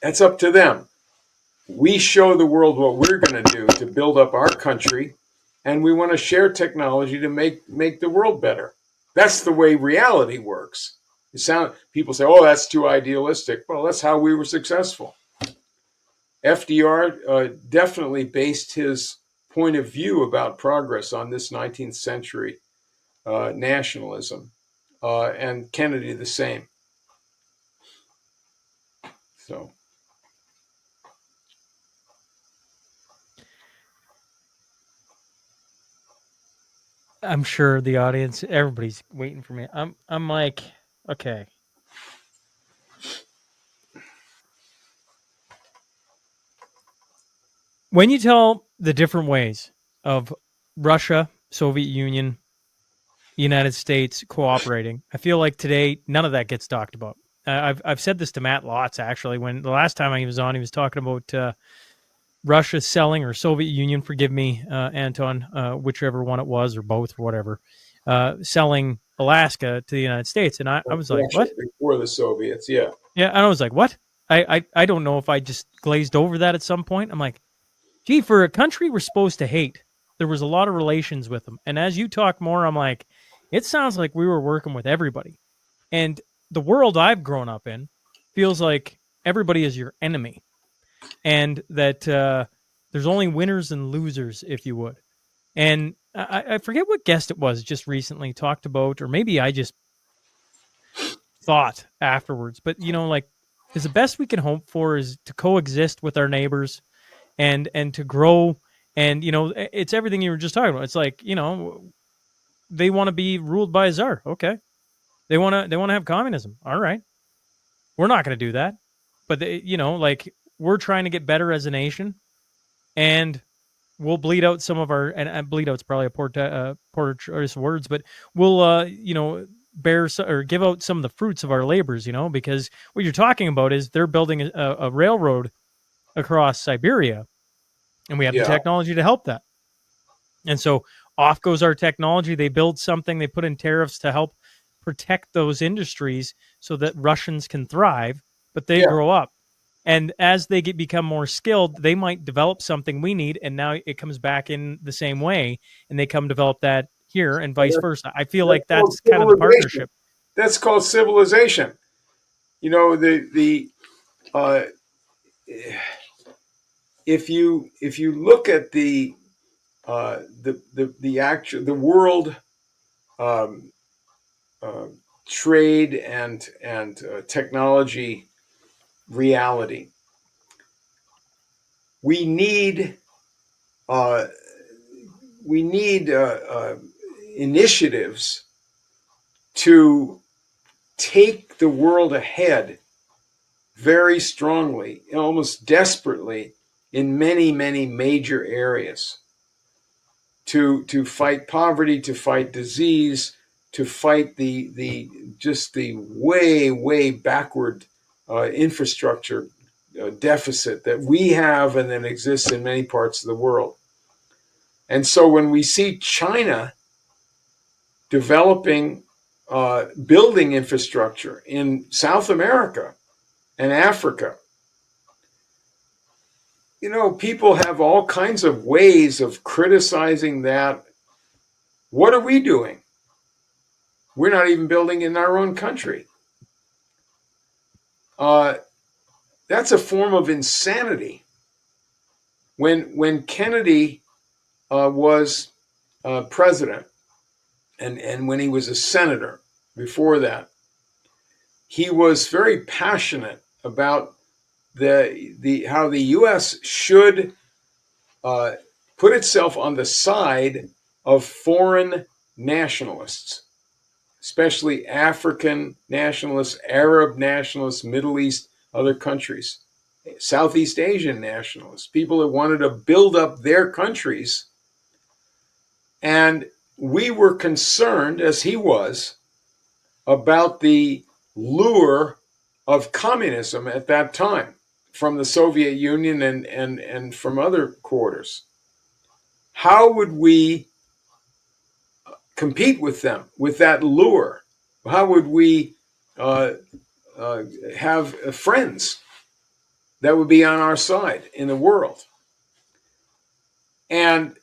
That's up to them. We show the world what we're going to do to build up our country, and we want to share technology to make the world better. That's the way reality works. People say, "Oh, that's too idealistic." Well, that's how we were successful. FDR definitely based his point of view about progress on this 19th century nationalism, and Kennedy the same. So. I'm sure the audience, everybody's waiting for me. I'm like, okay. When you tell the different ways of Russia, Soviet Union, United States cooperating, I feel like today none of that gets talked about. I've said this to Matt Lotz, actually, when the last time he was on, he was talking about Russia selling, or Soviet Union, forgive me, Anton, whichever one it was, or both, or whatever, selling Alaska to the United States. And I was like, what? Before the Soviets, yeah. Yeah, and I was like, what? I don't know if I just glazed over that at some point. I'm like, gee, for a country we're supposed to hate, there was a lot of relations with them. And as you talk more, I'm like, it sounds like we were working with everybody. And the world I've grown up in feels like everybody is your enemy. And that there's only winners and losers, if you would. And I forget what guest it was just recently talked about, or maybe I just thought afterwards. But, is the best we can hope for is to coexist with our neighbors and to grow. And, it's everything you were just talking about. It's like, they want to be ruled by a czar. Okay. They want to have communism. All right. We're not going to do that. But, we're trying to get better as a nation, and we'll bleed out some of our, and bleed out's probably a poor choice of words, but we'll, bear or give out some of the fruits of our labors, because what you're talking about is they're building a railroad across Siberia, and we have the technology to help that. And so off goes our technology. They build something, they put in tariffs to help protect those industries so that Russians can thrive, but they Yeah. grow up. And as they become more skilled, they might develop something we need, and now it comes back in the same way, and they come develop that here, and vice versa. I feel That's like called that's kind of the civilization. partnership. That's called civilization. You know, uh, if you look at the world um, uh, trade and technology reality, we need uh, we need initiatives to take the world ahead very strongly, almost desperately, in many, many major areas to fight poverty, to fight disease, to fight the just the way backward infrastructure deficit that we have and that exists in many parts of the world. And so when we see China developing, building infrastructure in South America and Africa, you know, people have all kinds of ways of criticizing that. What are we doing? We're not even building in our own country. Uh, that's a form of insanity. When Kennedy was president, and when he was a senator before that, he was very passionate about the how the U.S. should uh, put itself on the side of foreign nationalists, especially African nationalists, Arab nationalists, Middle East, other countries, Southeast Asian nationalists, people that wanted to build up their countries. And we were concerned, as he was, about the lure of communism at that time from the Soviet Union and from other quarters. How would we compete with them, with that lure? How would we uh, have friends that would be on our side in the world? And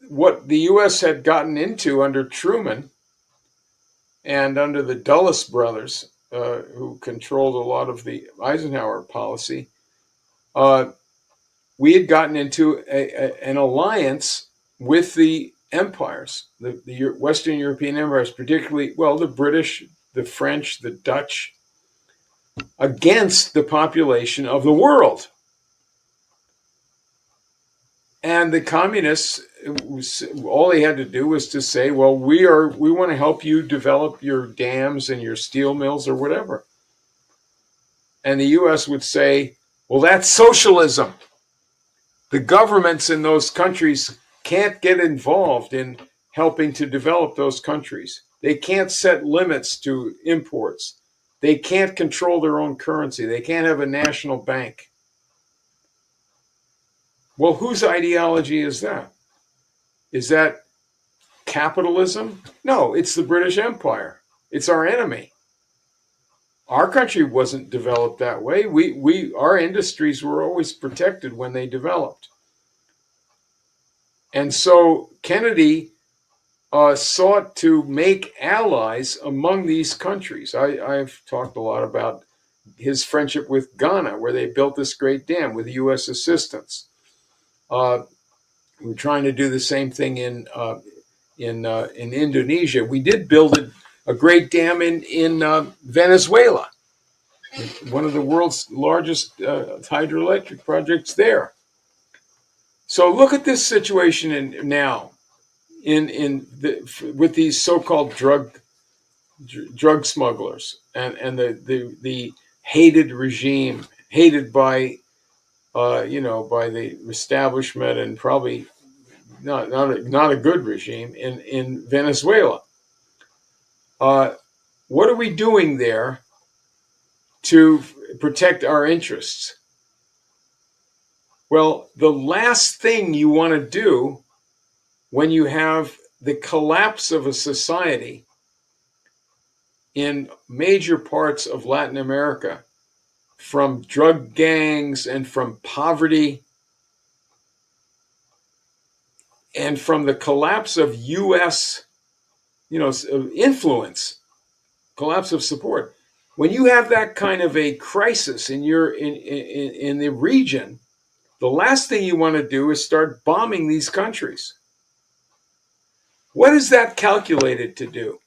what the U.S. had gotten into under Truman and under the Dulles brothers, who controlled a lot of the Eisenhower policy, we had gotten into an alliance with the empires, the Western European empires, particularly, well, the British, the French, the Dutch, against the population of the world. And the communists, all they had to do was to say, well, we want to help you develop your dams and your steel mills or whatever. And the U.S. would say, well, that's socialism. The governments in those countries can't get involved in helping to develop those countries. They can't set limits to imports. They can't control their own currency. They can't have a national bank. Well, whose ideology is that? Is that capitalism? No, it's the British Empire. It's our enemy. Our country wasn't developed that way. Our industries were always protected when they developed. And so Kennedy sought to make allies among these countries. I've talked a lot about his friendship with Ghana, where they built this great dam with U.S. assistance. We're trying to do the same thing in Indonesia. We did build a great dam in Venezuela, one of the world's largest hydroelectric projects there. So look at this situation now with these so-called drug smugglers and the hated regime, hated by by the establishment, and probably not a good regime in Venezuela. What are we doing there to protect our interests? Well, the last thing you want to do when you have the collapse of a society in major parts of Latin America from drug gangs and from poverty and from the collapse of U.S. Influence, collapse of support. When you have that kind of a crisis in the region, the last thing you want to do is start bombing these countries. What is that calculated to do?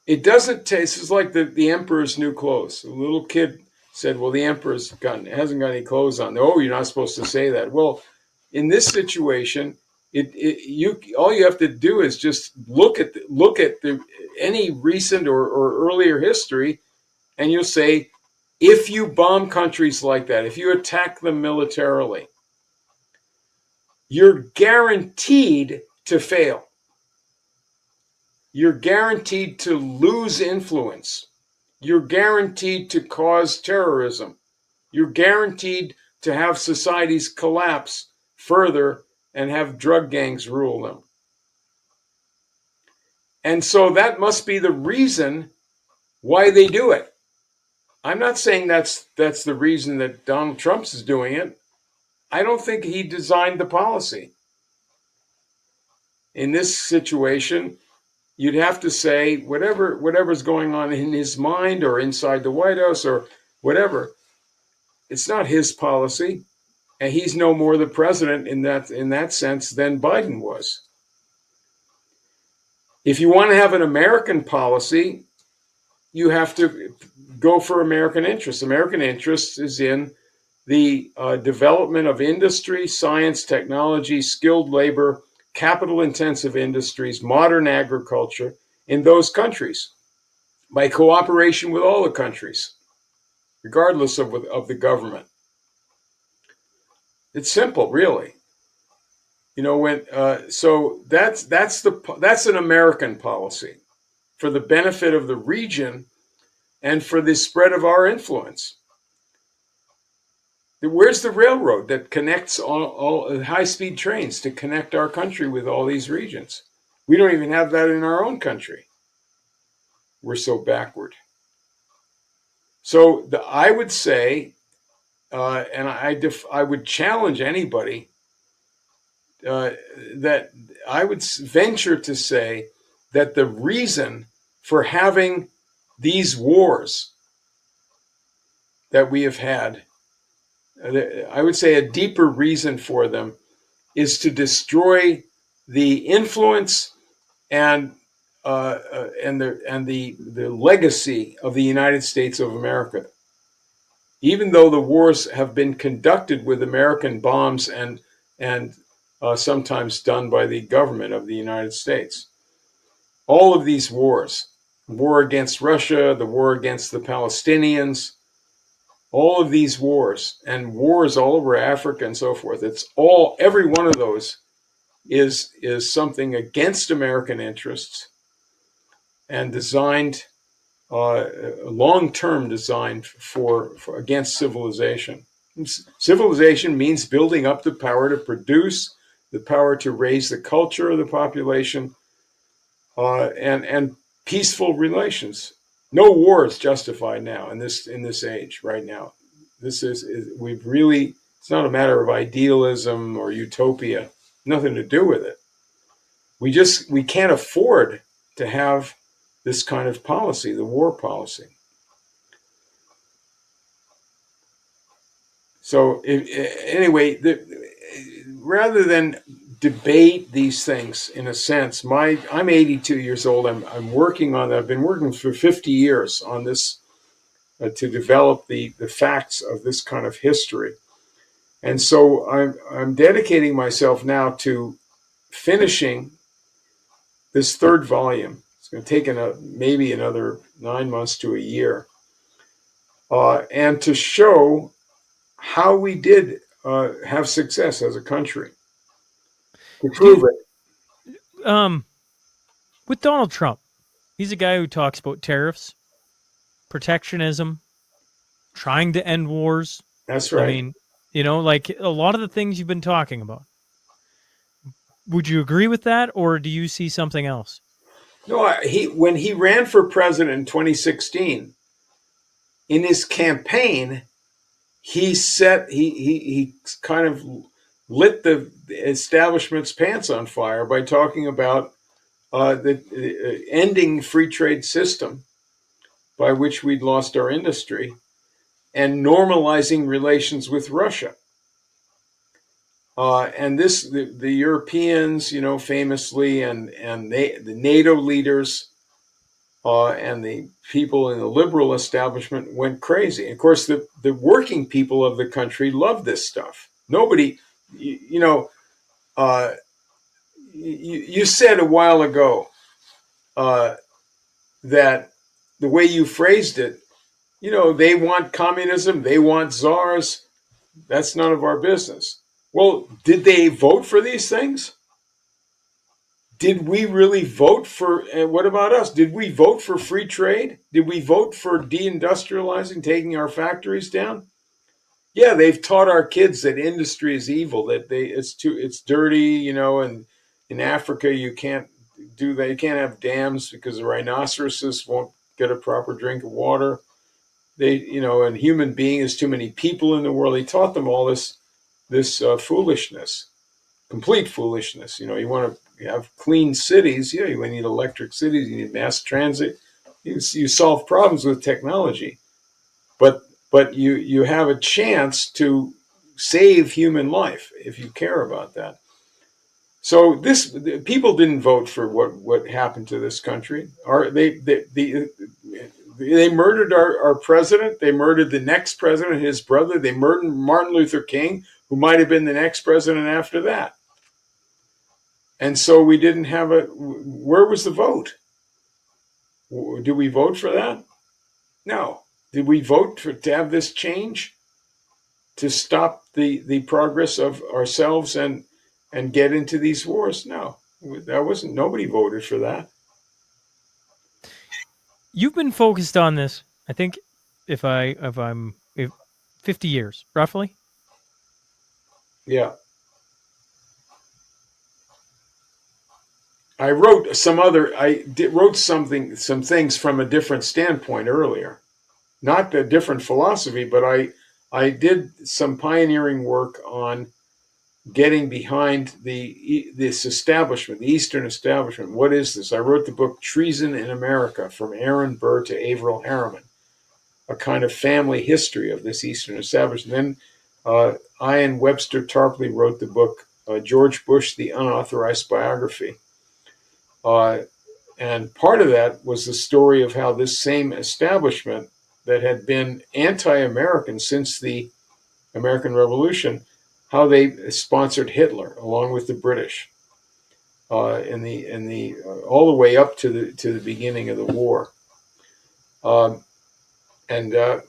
It doesn't taste. It's like the emperor's new clothes. A little kid said, "Well, the emperor's hasn't got any clothes on." Oh, you're not supposed to say that. Well, in this situation, all you have to do is just look at any recent or earlier history, and you'll say, if you bomb countries like that, if you attack them militarily, you're guaranteed to fail. You're guaranteed to lose influence. You're guaranteed to cause terrorism. You're guaranteed to have societies collapse further and have drug gangs rule them. And so that must be the reason why they do it. I'm not saying that's the reason that Donald Trump is doing it. I don't think he designed the policy. In this situation, you'd have to say whatever's going on in his mind or inside the White House or whatever, it's not his policy, and he's no more the president in that sense than Biden was. If you want to have an American policy, you have to go for American interests. American interests is in the development of industry, science, technology, skilled labor, capital-intensive industries, modern agriculture in those countries by cooperation with all the countries, regardless of the government. It's simple, really. So that's an American policy for the benefit of the region and for the spread of our influence. Where's the railroad that connects all high-speed trains to connect our country with all these regions? We don't even have that in our own country. We're so backward. So I would say, and I would challenge anybody that I would venture to say that the reason for having these wars that we have had, I would say a deeper reason for them is to destroy the influence and the legacy of the United States of America. Even though the wars have been conducted with American bombs and sometimes done by the government of the United States, all of these wars, war against Russia, the war against the Palestinians, all of these wars and wars all over Africa and so forth, every one of those is something against American interests and designed, long-term designed for against civilization. Civilization means building up the power to produce, the power to raise the culture of the population, and peaceful relations. No war is justified now in this age right now. It's not a matter of idealism or utopia. Nothing to do with it. We can't afford to have this kind of policy, the war policy. So anyway, rather than debate these things, in a sense, I'm 82 years old. I'm working on that. I've been working for 50 years on this to develop the facts of this kind of history. And so I'm dedicating myself now to finishing this third volume. It's going to take maybe another 9 months to a year, and to show how we did have success as a country. To prove it. With Donald Trump, he's a guy who talks about tariffs, protectionism, trying to end wars. That's right. I mean, like a lot of the things you've been talking about. would you agree with that, or do you see something else? No, when he ran for president in 2016, in his campaign, he kind of lit the establishment's pants on fire by talking about the ending free trade system by which we'd lost our industry and normalizing relations with Russia. And the Europeans, famously, and the NATO leaders and the people in the liberal establishment went crazy. Of course, the working people of the country love this stuff. Nobody, uh, you said a while ago that the way you phrased it, they want communism, they want czars. That's none of our business. Well, did they vote for these things? Did we really vote for, and what about us? Did we vote for free trade? Did we vote for deindustrializing, taking our factories down? Yeah, they've taught our kids that industry is evil, that it's dirty, and in Africa you can't do that. You can't have dams because the rhinoceroses won't get a proper drink of water. And human being is too many people in the world. They taught them all this foolishness, complete foolishness. You want to have clean cities. Yeah, you need electric cities. You need mass transit. You solve problems with technology, but you have a chance to save human life if you care about that. So people didn't vote for what happened to this country. They murdered our president. They murdered the next president, his brother. They murdered Martin Luther King, who might have been the next president after that. And so we didn't have where was the vote? Did we vote for that? No. Did we vote to have this change? To stop the progress of ourselves and get into these wars? No. Nobody voted for that. You've been focused on this, I think, if 50 years, roughly. Yeah. I wrote some things from a different standpoint earlier, not a different philosophy, but I did some pioneering work on getting behind this establishment, the Eastern establishment. What is this? I wrote the book Treason in America, From Aaron Burr to Averell Harriman, a kind of family history of this Eastern establishment. Then I and Webster Tarpley wrote the book George Bush, the Unauthorized Biography. And part of that was the story of how this same establishment that had been anti-American since the American Revolution, how they sponsored Hitler along with the British, in the all the way up to the beginning of the war. And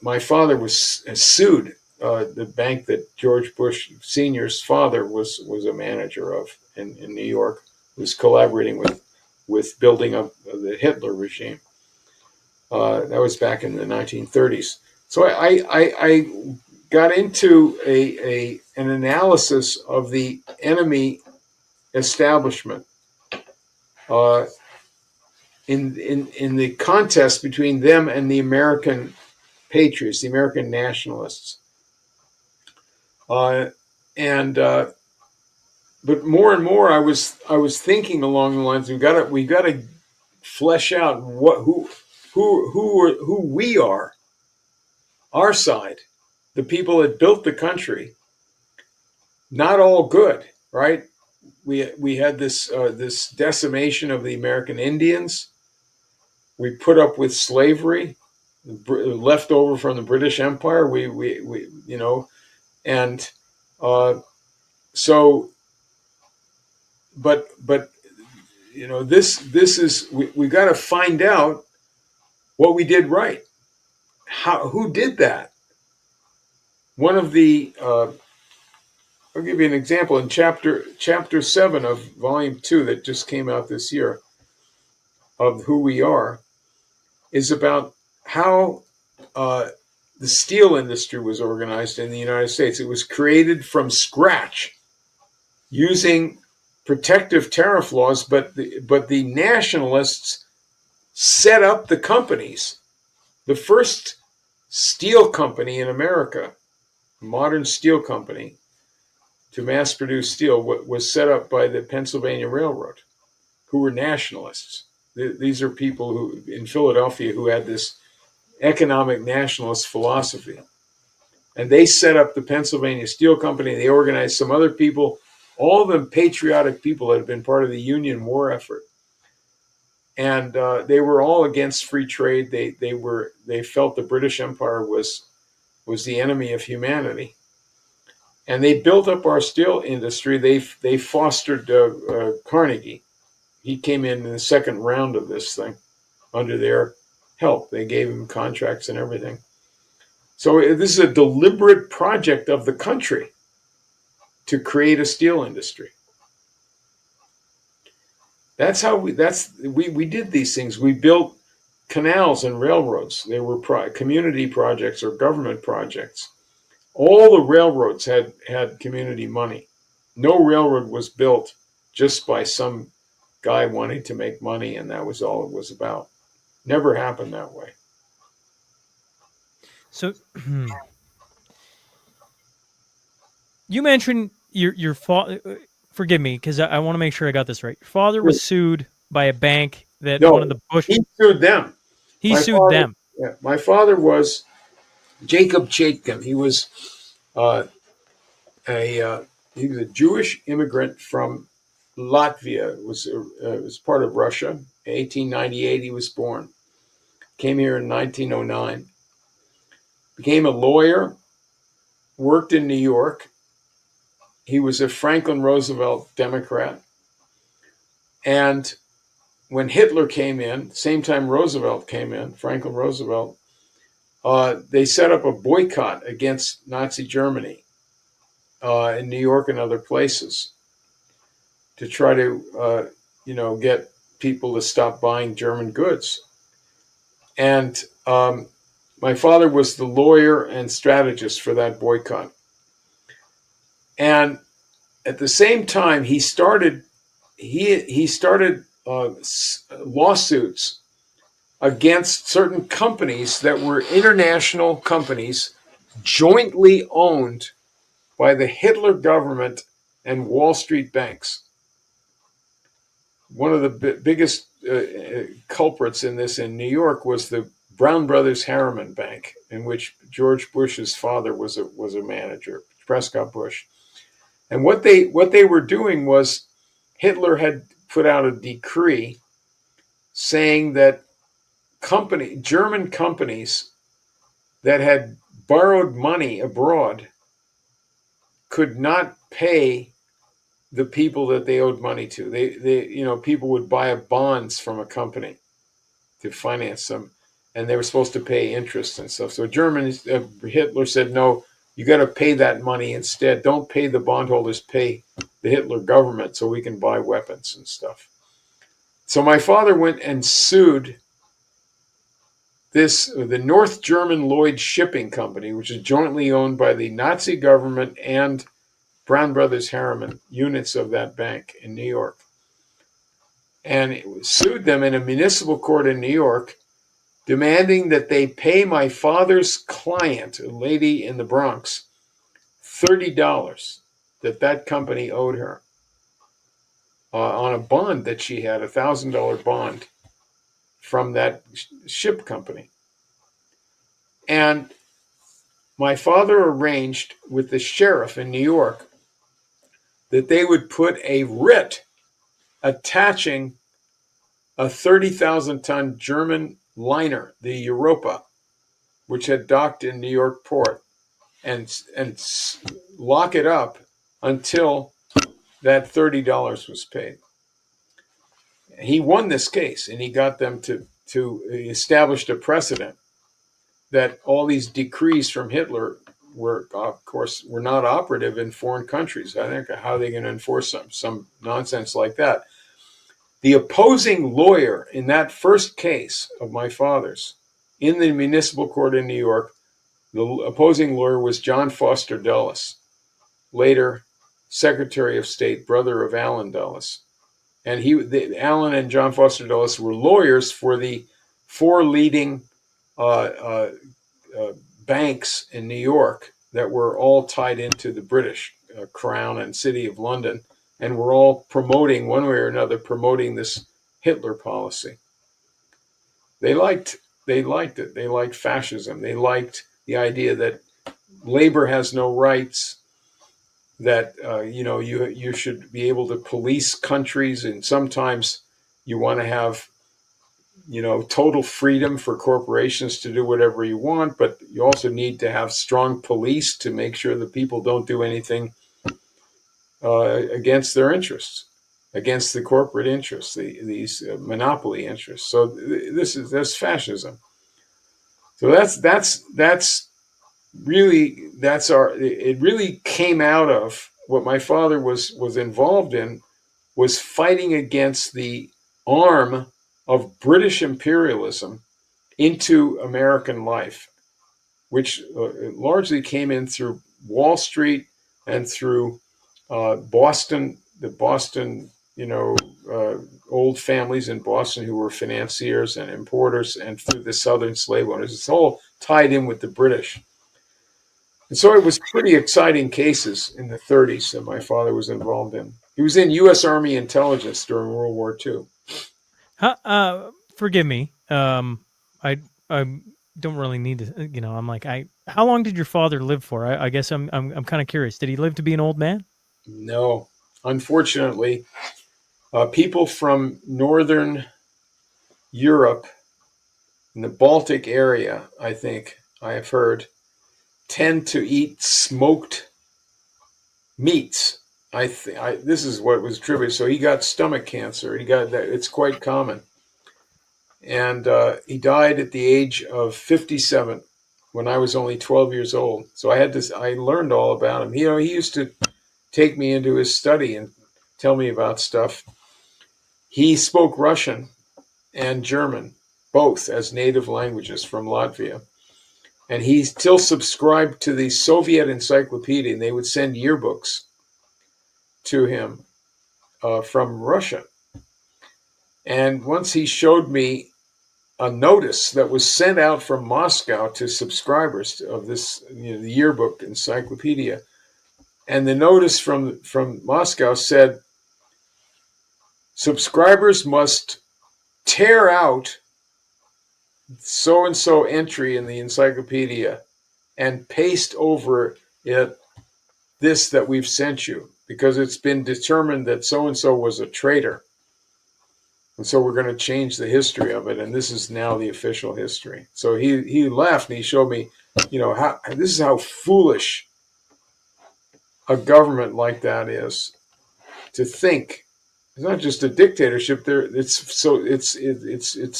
my father was sued the bank that George Bush Sr.'s father was a manager of in New York, was collaborating with building up the Hitler regime. That was back in the 1930s. So I got into an analysis of the enemy establishment in the contest between them and the American patriots, the American nationalists. But more and more, I was thinking along the lines: we got to flesh out who we are, our side, the people that built the country. Not all good, right? We had this decimation of the American Indians. We put up with slavery, left over from the British Empire. And so. But this is we got to find out what we did right. Who did that? One of the I'll give you an example in chapter 7 of volume 2 that just came out this year of Who We Are is about how the steel industry was organized in the United States. It was created from scratch using protective tariff laws, but the nationalists set up the companies. The first steel company in America, modern steel company, to mass produce steel was set up by the Pennsylvania Railroad, who were nationalists. These are people who in Philadelphia who had this economic nationalist philosophy. And they set up the Pennsylvania Steel Company. They organized some other people, all of them patriotic people that had been part of the Union war effort. And they were all against free trade. They felt the British Empire was the enemy of humanity. And they built up our steel industry. They fostered Carnegie. He came in the second round of this thing under their help. They gave him contracts and everything. So this is a deliberate project of the country to create a steel industry. That's how we did these things. We built canals and railroads. They were community projects or government projects. All the railroads had community money. No railroad was built just by some guy wanting to make money, and that was all it was about. Never happened that way. So you mentioned your father. Forgive me, because I want to make sure I got this right. Your father was sued by a bank that No, one of the Bush. he sued them. He sued them. Yeah, my father was Jacob Chaitkin. He was he was a Jewish immigrant from Latvia. It was part of Russia. In 1898, he was born. Came here in 1909. Became a lawyer. Worked in New York. He was a Franklin Roosevelt Democrat. And when Hitler came in, same time Roosevelt came in, Franklin Roosevelt, they set up a boycott against Nazi Germany in New York and other places to try to, get people to stop buying German goods. And my father was the lawyer and strategist for that boycott. And at the same time, he started lawsuits against certain companies that were international companies jointly owned by the Hitler government and Wall Street banks. One of the biggest culprits in this in New York was the Brown Brothers Harriman Bank, in which George Bush's father was a manager, Prescott Bush. And what they were doing was Hitler had put out a decree saying that German companies that had borrowed money abroad could not pay the people that they owed money to. People would buy bonds from a company to finance them, and they were supposed to pay interest and stuff. So Hitler said, no, you got to pay that money instead. Don't pay the bondholders, pay the Hitler government so we can buy weapons and stuff. So my father went and sued the North German Lloyd Shipping Company, which is jointly owned by the Nazi government and Brown Brothers Harriman, units of that bank in New York. And it sued them in a municipal court in New York, demanding that they pay my father's client, a lady in the Bronx, $30 that company owed her on a bond that she had, $1,000 bond from that ship company. And my father arranged with the sheriff in New York that they would put a writ attaching a 30,000-ton German liner, the Europa, which had docked in New York port, and lock it up until that $30 was paid. He won this case, and he got them to establish a precedent that all these decrees from Hitler were not operative in foreign countries. I think how are they going to enforce some nonsense like that? The opposing lawyer in that first case of my father's in the municipal court in New York, the opposing lawyer was John Foster Dulles, later Secretary of State, brother of Allen Dulles. And Allen and John Foster Dulles were lawyers for the four leading banks in New York that were all tied into the British Crown and City of London, and were all promoting, one way or another, promoting this Hitler policy. They liked it. They liked fascism. They liked the idea that labor has no rights, that you should be able to police countries, and sometimes you want to have total freedom for corporations to do whatever you want, but you also need to have strong police to make sure that people don't do anything against their interests, against the corporate interests, these monopoly interests. So that's fascism. So it really came out of what my father was involved in, was fighting against the arm of British imperialism into American life, which largely came in through Wall Street and through Boston, the Boston, old families in Boston who were financiers and importers, and through the Southern slave owners. It's all tied in with the British. And so it was pretty exciting cases in the 30s that my father was involved in. He was in U.S. Army intelligence during World War II. Forgive me. I don't really need to. I'm like, how long did your father live for? I guess I'm kind of curious. Did he live to be an old man? No, unfortunately, people from Northern Europe, in the Baltic area, I think I have heard, tend to eat smoked meats. This is what was attributed. So he got stomach cancer. He got that. It's quite common. And he died at the age of 57 when I was only 12 years old. So I learned all about him. He used to take me into his study and tell me about stuff. He spoke Russian and German, both as native languages, from Latvia. And he still subscribed to the Soviet encyclopedia, and they would send yearbooks to him from Russia. And once he showed me a notice that was sent out from Moscow to subscribers of this, the yearbook encyclopedia. And the notice from Moscow said, subscribers must tear out so-and-so entry in the encyclopedia and paste over it this that we've sent you, because it's been determined that so-and-so was a traitor. And so we're going to change the history of it, and this is now the official history. So he left, and he showed me, this is how foolish a government like that is, to think. It's not just a dictatorship. It's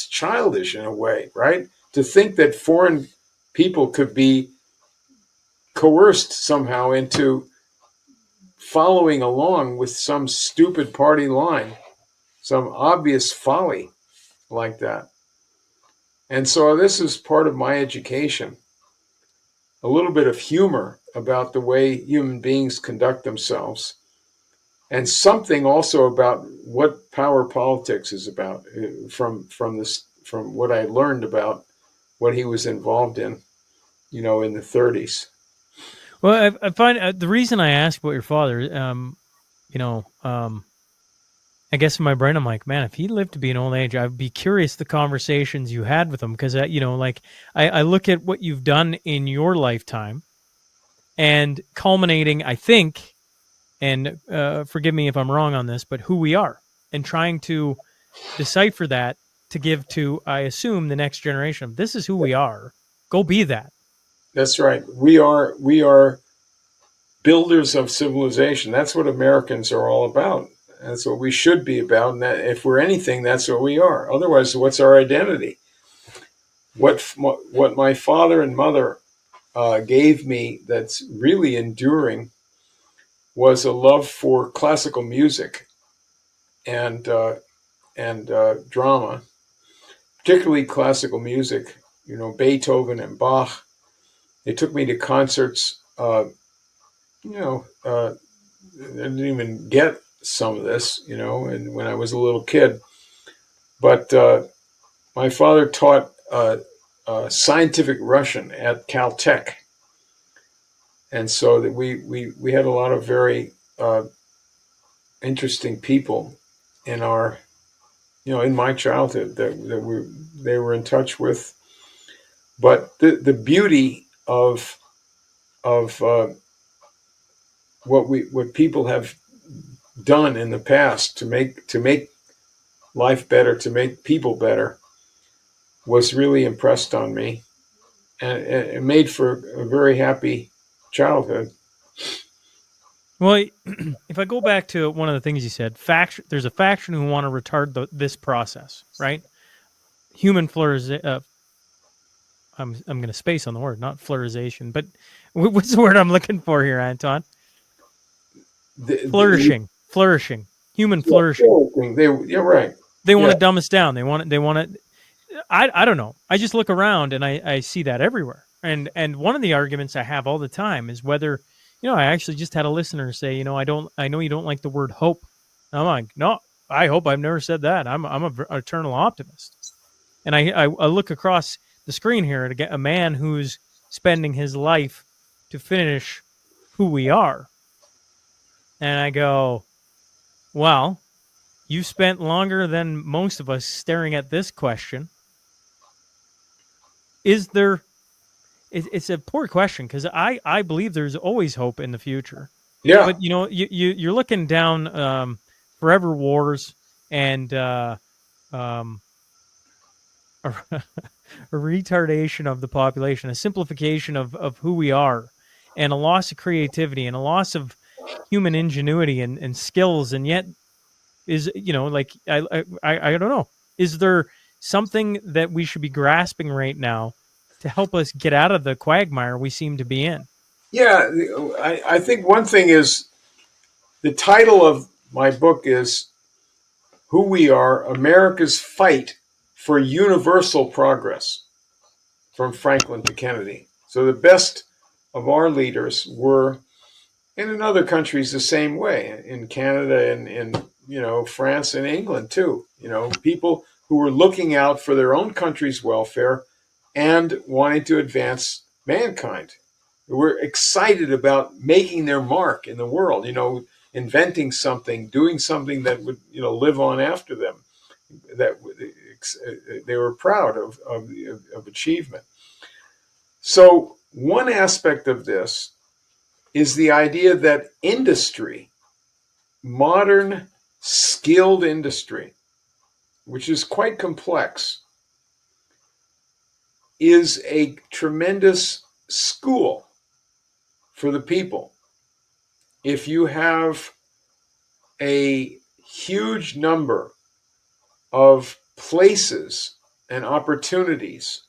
childish in a way, right? To think that foreign people could be coerced somehow into following along with some stupid party line, some obvious folly like that. And so this is part of my education, a little bit of humor about the way human beings conduct themselves, and something also about what power politics is about, from what I learned about what he was involved in, in the 30s. Well, I find the reason I asked about your father, I guess in my brain, I'm like, man, if he lived to be an old age, I'd be curious the conversations you had with him. Because, I look at what you've done in your lifetime, and culminating, I think, and forgive me if I'm wrong on this, but who we are, and trying to decipher that to give to, I assume, the next generation. This is who we are. Go be that. That's right. We are builders of civilization. That's what Americans are all about. That's what we should be about. And that, if we're anything, that's what we are. Otherwise, what's our identity? What my father and mother gave me that's really enduring was a love for classical music and drama, particularly classical music. Beethoven and Bach. They took me to concerts, didn't even get some of this, and when I was a little kid. But my father taught scientific Russian at Caltech, and so that we had a lot of very interesting people in our, in my childhood that they were in touch with. But the beauty of what people have done in the past to make life better, to make people better, was really impressed on me, and it made for a very happy childhood. Well, if I go back to one of the things you said, there's a faction who want to retard this process, right? Human flourishing. I'm going to space on the word, not flourishing, but what's the word I'm looking for here, Anton? Flourishing, human flourishing. Right. They want to dumb us down. They want to. I don't know. I just look around and I see that everywhere. And one of the arguments I have all the time is whether, I actually just had a listener say, I know you don't like the word hope. I'm like, no, I hope I've never said that. I'm an eternal optimist. And I look across the screen here at a man who's spending his life to finish who we are. And I go, well, you spent longer than most of us staring at this question. Is there? It's a poor question because I believe there's always hope in the future. Yeah. But you're looking down forever wars and a retardation of the population, a simplification of who we are, and a loss of creativity and a loss of human ingenuity and skills. And yet, is like I don't know. Is there something that we should be grasping right now to help us get out of the quagmire we seem to be in? Yeah, I think one thing is, the title of my book is Who We Are, America's Fight for Universal Progress, from Franklin to Kennedy. So the best of our leaders were, and in other countries the same way, in Canada and in France and England too, people who were looking out for their own country's welfare and wanting to advance mankind. We're excited about making their mark in the world, inventing something, doing something that would, live on after them, that they were proud of achievement. So one aspect of this is the idea that industry, modern skilled industry, which is quite complex, is a tremendous school for the people. If you have a huge number of places and opportunities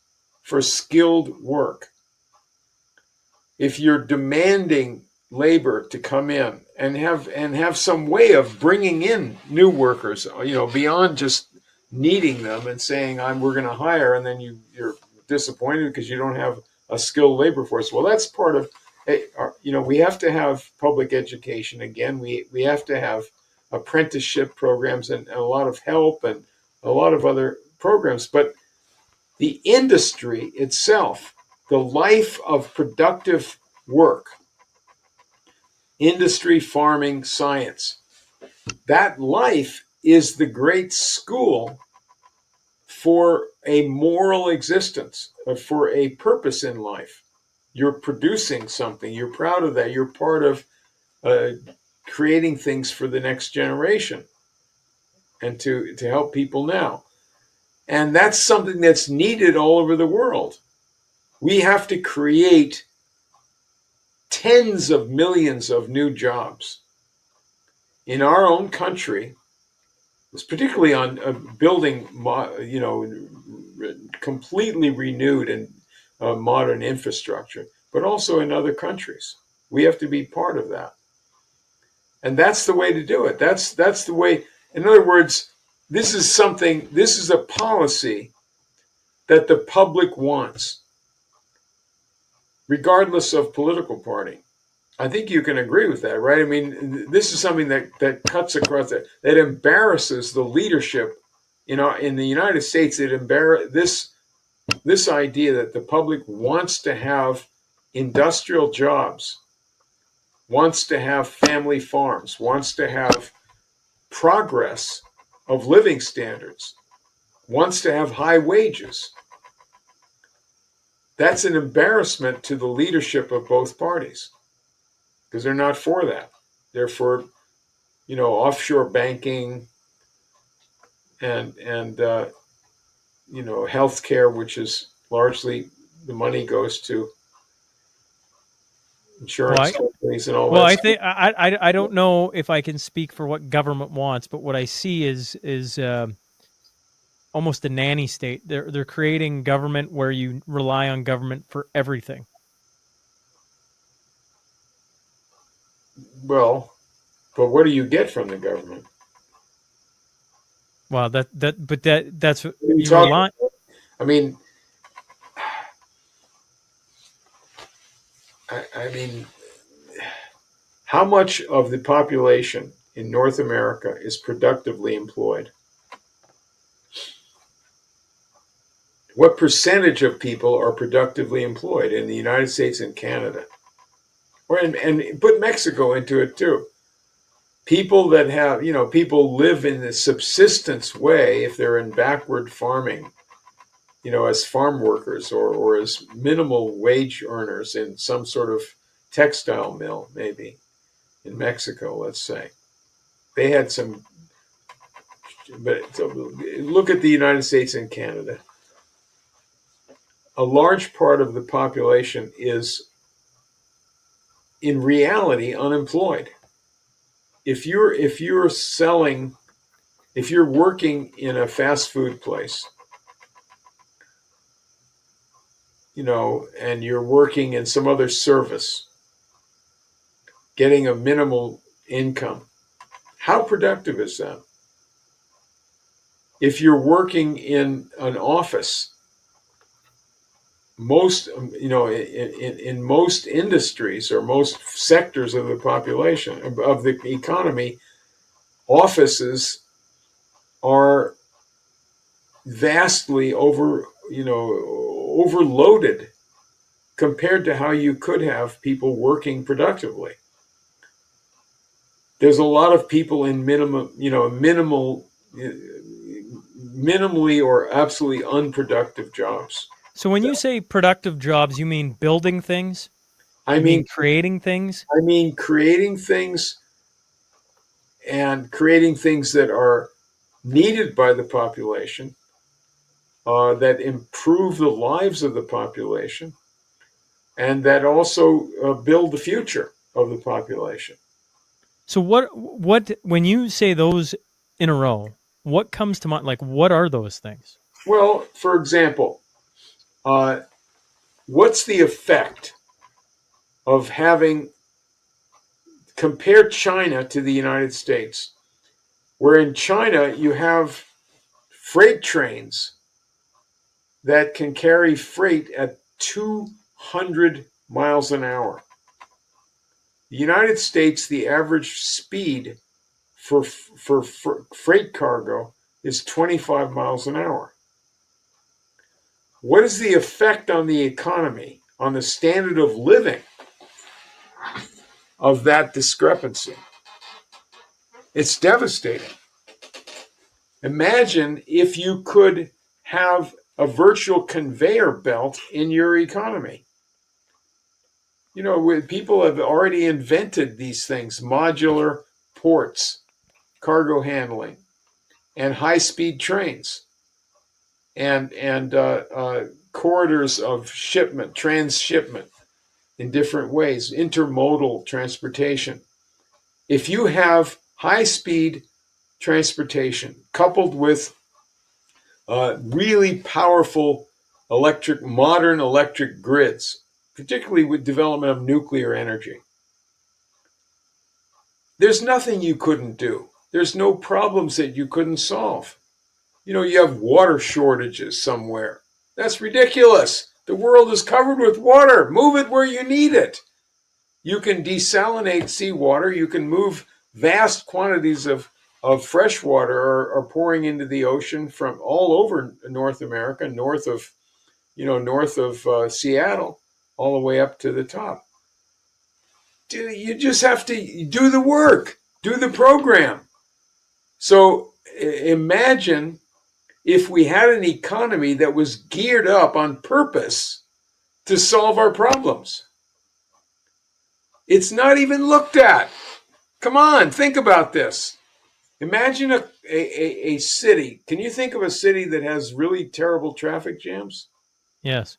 for skilled work, if you're demanding labor to come in and have some way of bringing in new workers, beyond just needing them and saying we're going to hire, and then you're disappointed because you don't have a skilled labor force. Well, that's part of, we have to have public education again. We have to have apprenticeship programs and a lot of help and a lot of other programs. But the industry itself, the life of productive work, industry, farming, science, that life is the great school for a moral existence, for a purpose in life. You're producing something. You're proud of that. You're part of creating things for the next generation and to help people now. And that's something that's needed all over the world. We have to create tens of millions of new jobs in our own country. It's particularly on building, completely renewed and modern infrastructure, but also in other countries. We have to be part of that. And that's the way to do it. That's the way. In other words, this is a policy that the public wants, regardless of political party. I think you can agree with that, right? I mean, this is something that cuts across that embarrasses the leadership. In the United States, this idea that the public wants to have industrial jobs, wants to have family farms, wants to have progress of living standards, wants to have high wages. That's an embarrassment to the leadership of both parties, because they're not for that. They're for, offshore banking and healthcare, which is largely the money goes to insurance companies and all that. Well, I think I don't know if I can speak for what government wants, but what I see is almost a nanny state. They're creating government where you rely on government for everything. Well, but what do you get from the government? Well, that's what you rely. I mean, I mean, how much of the population in North America is productively employed? What percentage of people are productively employed in the United States and Canada? And put Mexico into it too. People that have, people live in the subsistence way if they're in backward farming, as farm workers or as minimal wage earners in some sort of textile mill, maybe in Mexico, let's say. They had some, but look at the United States and Canada. A large part of the population is in reality unemployed. If you're working in a fast food place, and you're working in some other service, getting a minimal income, how productive is that? If you're working in an office, in most industries or most sectors of the population, of the economy, offices are vastly overloaded compared to how you could have people working productively. There's a lot of people in minimally or absolutely unproductive jobs. So when you say productive jobs, you mean building things? I mean creating things? I mean creating things, and creating things that are needed by the population, that improve the lives of the population, and that also build the future of the population. So what when you say those in a row, what comes to mind? Like, what are those things? Well, for example, what's the effect of compare China to the United States, where in China you have freight trains that can carry freight at 200 miles an hour. The United States, the average speed for freight cargo is 25 miles an hour. What is the effect on the economy, on the standard of living of that discrepancy? It's devastating. Imagine if you could have a virtual conveyor belt in your economy. People have already invented these things: modular ports, cargo handling, and high-speed trains, and corridors of shipment, transshipment in different ways, intermodal transportation. If you have high-speed transportation coupled with really powerful modern electric grids, particularly with development of nuclear energy, there's nothing you couldn't do. There's no problems that you couldn't solve. You have water shortages somewhere. That's ridiculous. The world is covered with water. Move it where you need it. You can desalinate seawater. You can move vast quantities of fresh water are pouring into the ocean from all over North America, north of Seattle, all the way up to the top. You just have to do the work, do the program. So imagine if we had an economy that was geared up on purpose to solve our problems. It's not even looked at. Come on, think about this. Imagine a city. Can you think of a city that has really terrible traffic jams? Yes.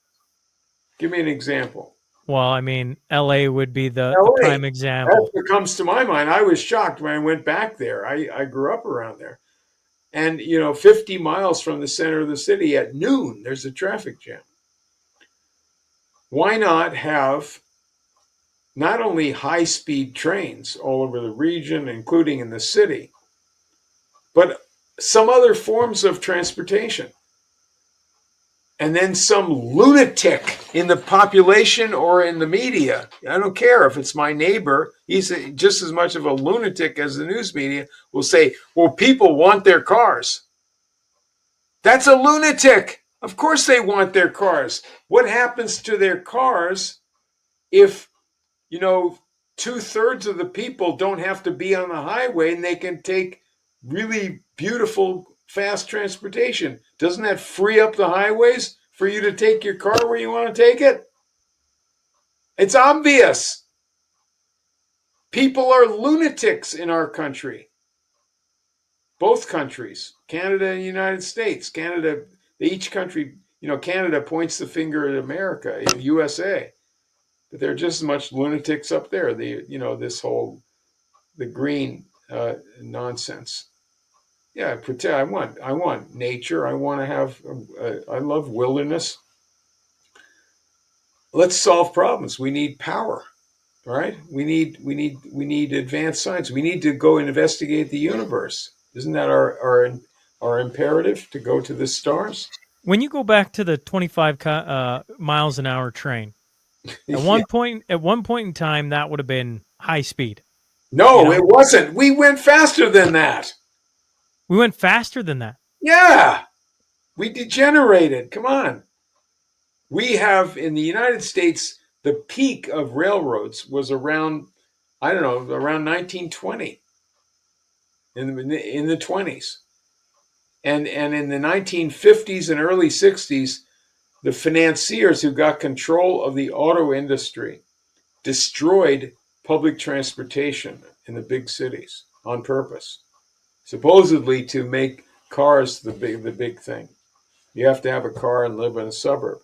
Give me an example. Well, I mean, LA would be the LA. prime example. That's what comes to my mind. I was shocked when I went back there. I grew up around there. And, 50 miles from the center of the city at noon, there's a traffic jam. Why not have not only high-speed trains all over the region, including in the city, but some other forms of transportation? And then some lunatic in the population or in the media, I don't care if it's my neighbor, he's just as much of a lunatic as the news media, will say, well, people want their cars. That's a lunatic. Of course they want their cars. What happens to their cars if, 2/3 of the people don't have to be on the highway and they can take really beautiful, fast transportation? Doesn't that free up the highways for you to take your car where you want to take it? It's obvious. People are lunatics in our country. Both countries, Canada and the United States. Each country, Canada points the finger at America, USA. But they're just as much lunatics up there. This whole, the green nonsense. Yeah, I want nature. I want to have. I love wilderness. Let's solve problems. We need power, right? We need advanced science. We need to go and investigate the universe. Isn't that our imperative, to go to the stars? When you go back to the 25 miles an hour train, at one point in time, that would have been high speed. No, it wasn't. We went faster than that. We went faster than that. Yeah, we degenerated. Come on. We have, in the United States, the peak of railroads was around, around 1920, in the 20s. And in the 1950s and early 60s, the financiers who got control of the auto industry destroyed public transportation in the big cities on purpose, supposedly to make cars the big thing. You have to have a car and live in a suburb.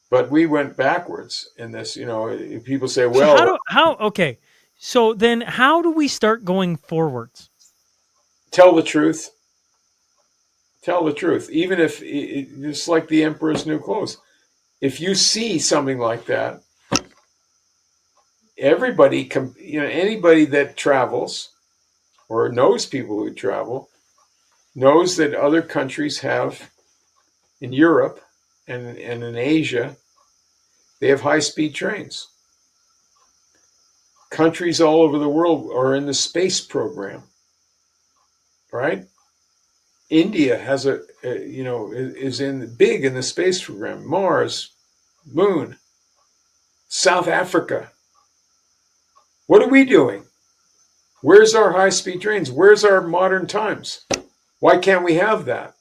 But we went backwards in this. People say, well, okay. So then how do we start going forwards? Tell the truth. Tell the truth. Even if it's like the emperor's new clothes. If you see something like that, anybody that travels or knows people who travel knows that other countries have, in Europe and in Asia, they have high-speed trains. Countries all over the world are in the space program, right? India has is big in the space program. Mars, Moon, South Africa. What are we doing? Where's our high-speed trains? Where's our modern times? Why can't we have that?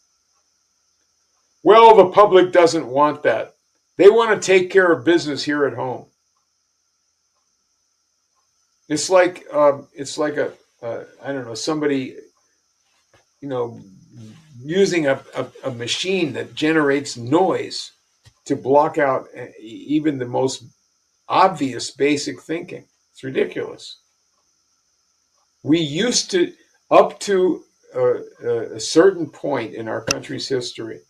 Well, the public doesn't want that. They want to take care of business here at home. It's like somebody, using a machine that generates noise to block out even the most obvious basic thinking. It's ridiculous. We used to, up to a certain point in our country's history,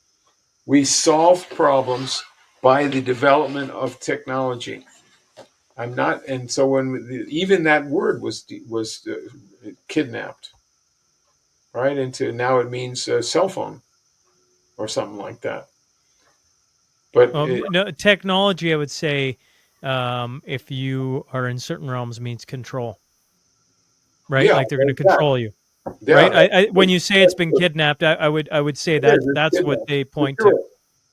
we solved problems by the development of technology. And so when even that word was kidnapped, right? Into now it means cell phone or something like that. But technology, I would say, if you are in certain realms, means control, right? Yeah, Like they're going to exactly. control you, Yeah, right? When you say it's been kidnapped, I would say it is. that It's that's what kidnapping, they for point to. sure.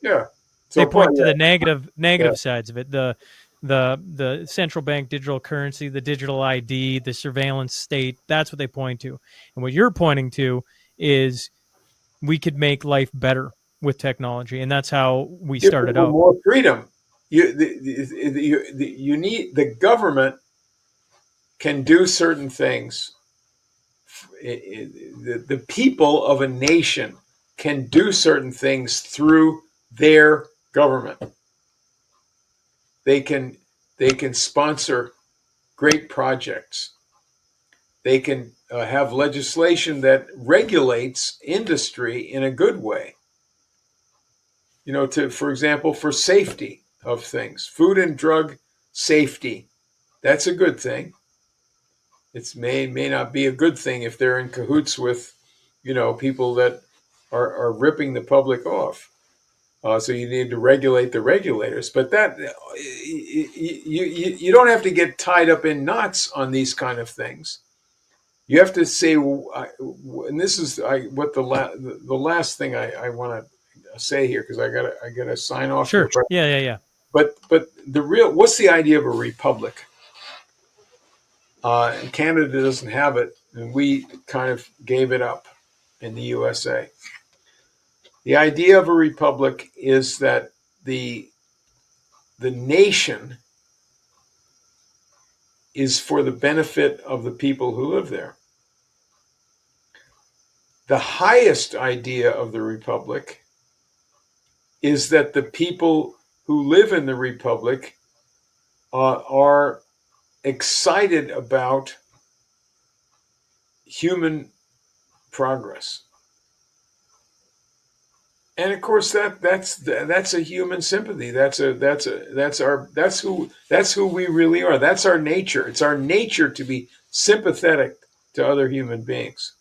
Yeah. They So far, point to the negative yeah. sides of it. The central bank digital currency, the digital ID, the surveillance state. That's what they point to. And what you're pointing to is we could make life better with technology, and that's how we Give started people out. more freedom. You need the government can do certain things. The people of a nation can do certain things through their government. They can sponsor great projects. They can have legislation that regulates industry in a good way. For example, for safety of things, food and drug safety. That's a good thing. It may not be a good thing if they're in cahoots with, people that are ripping the public off. So you need to regulate the regulators, but that you don't have to get tied up in knots on these kind of things. You have to say, and this is what the last thing I want to say here, because I gotta sign off here. Sure. Yeah. But what's the idea of a republic? And Canada doesn't have it, and we kind of gave it up in the USA. The idea of a republic is that the nation is for the benefit of the people who live there. The highest idea of the republic is that the people who live in the republic are excited about human progress. And of course, that's a human sympathy. That's who we really are. That's our nature. It's our nature to be sympathetic to other human beings.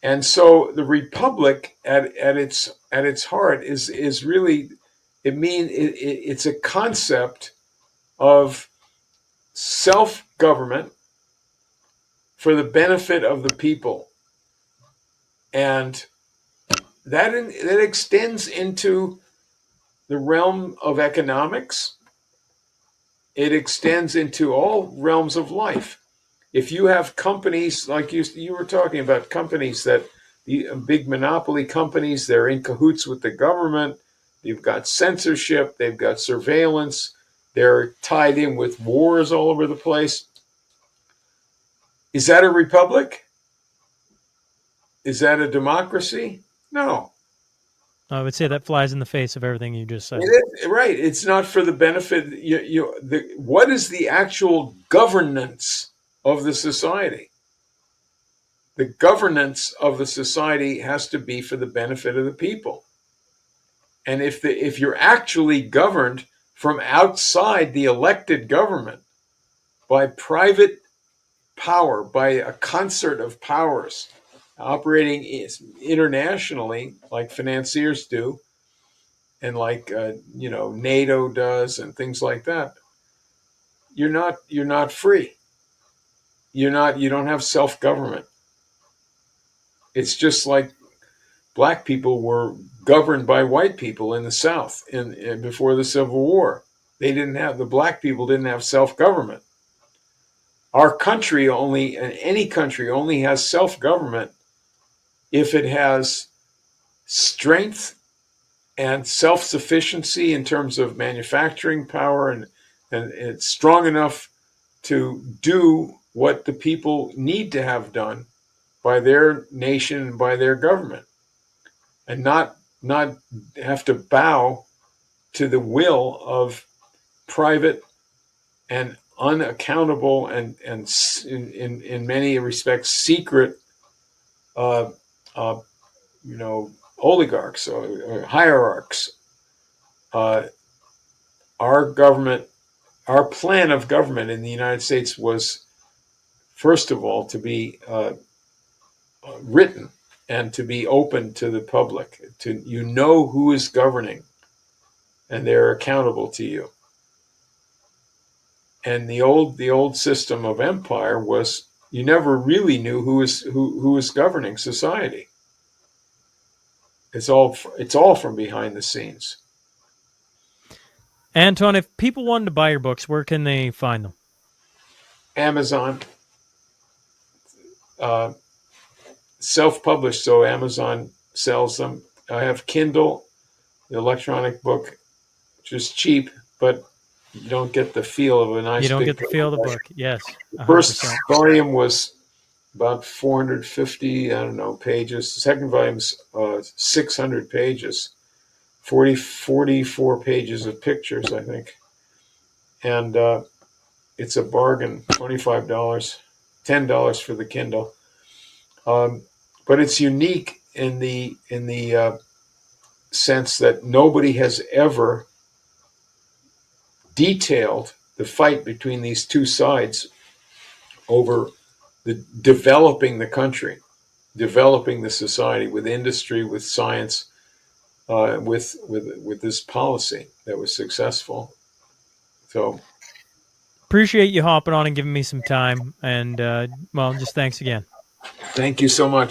And so the republic at its heart is really it's a concept of self-government for the benefit of the people. And that extends into the realm of economics. It extends into all realms of life. If you have companies like you were talking about, companies that the big monopoly companies, they're in cahoots with the government. You've got censorship. They've got surveillance. They're tied in with wars all over the place. Is that a republic? Is that a democracy? No. I would say that flies in the face of everything you just said. It is, right. It's not for the benefit. What is the actual governance of the society? The governance of the society has to be for the benefit of the people. And if you're actually governed from outside the elected government by private power, by a concert of powers operating internationally, like financiers do, and like NATO does, and things like that, you're not free. You don't have self-government. It's just like black people were governed by white people in the South in before the Civil War. The black people didn't have self-government. Our country any country only has self-government if it has strength and self-sufficiency in terms of manufacturing power, and it's strong enough to do what the people need to have done by their nation and by their government, and not have to bow to the will of private and unaccountable and in many respects secret oligarchs or hierarchs. Our government, our plan of government in the United States was, first of all, to be written and to be open to the public. Who is governing, and they're accountable to you. And the old system of empire was you never really knew who was governing society. It's all from behind the scenes. Anton, if people wanted to buy your books, where can they find them? Amazon, self-published, so Amazon sells them. I have Kindle, the electronic book, which is cheap, but you don't get the feel of a nice. You don't big get the feel of the paperback. book. Yes, The 100%. first volume was about 450, pages. The second volume's 600 pages, 44 pages of pictures, I think. And it's a bargain, $25, $10 for the Kindle. But it's unique in the sense that nobody has ever detailed the fight between these two sides over developing the country, developing the society with industry, with science, with this policy that was successful. So Appreciate you hopping on and giving me some time. And, well, just thanks again. thank you so much.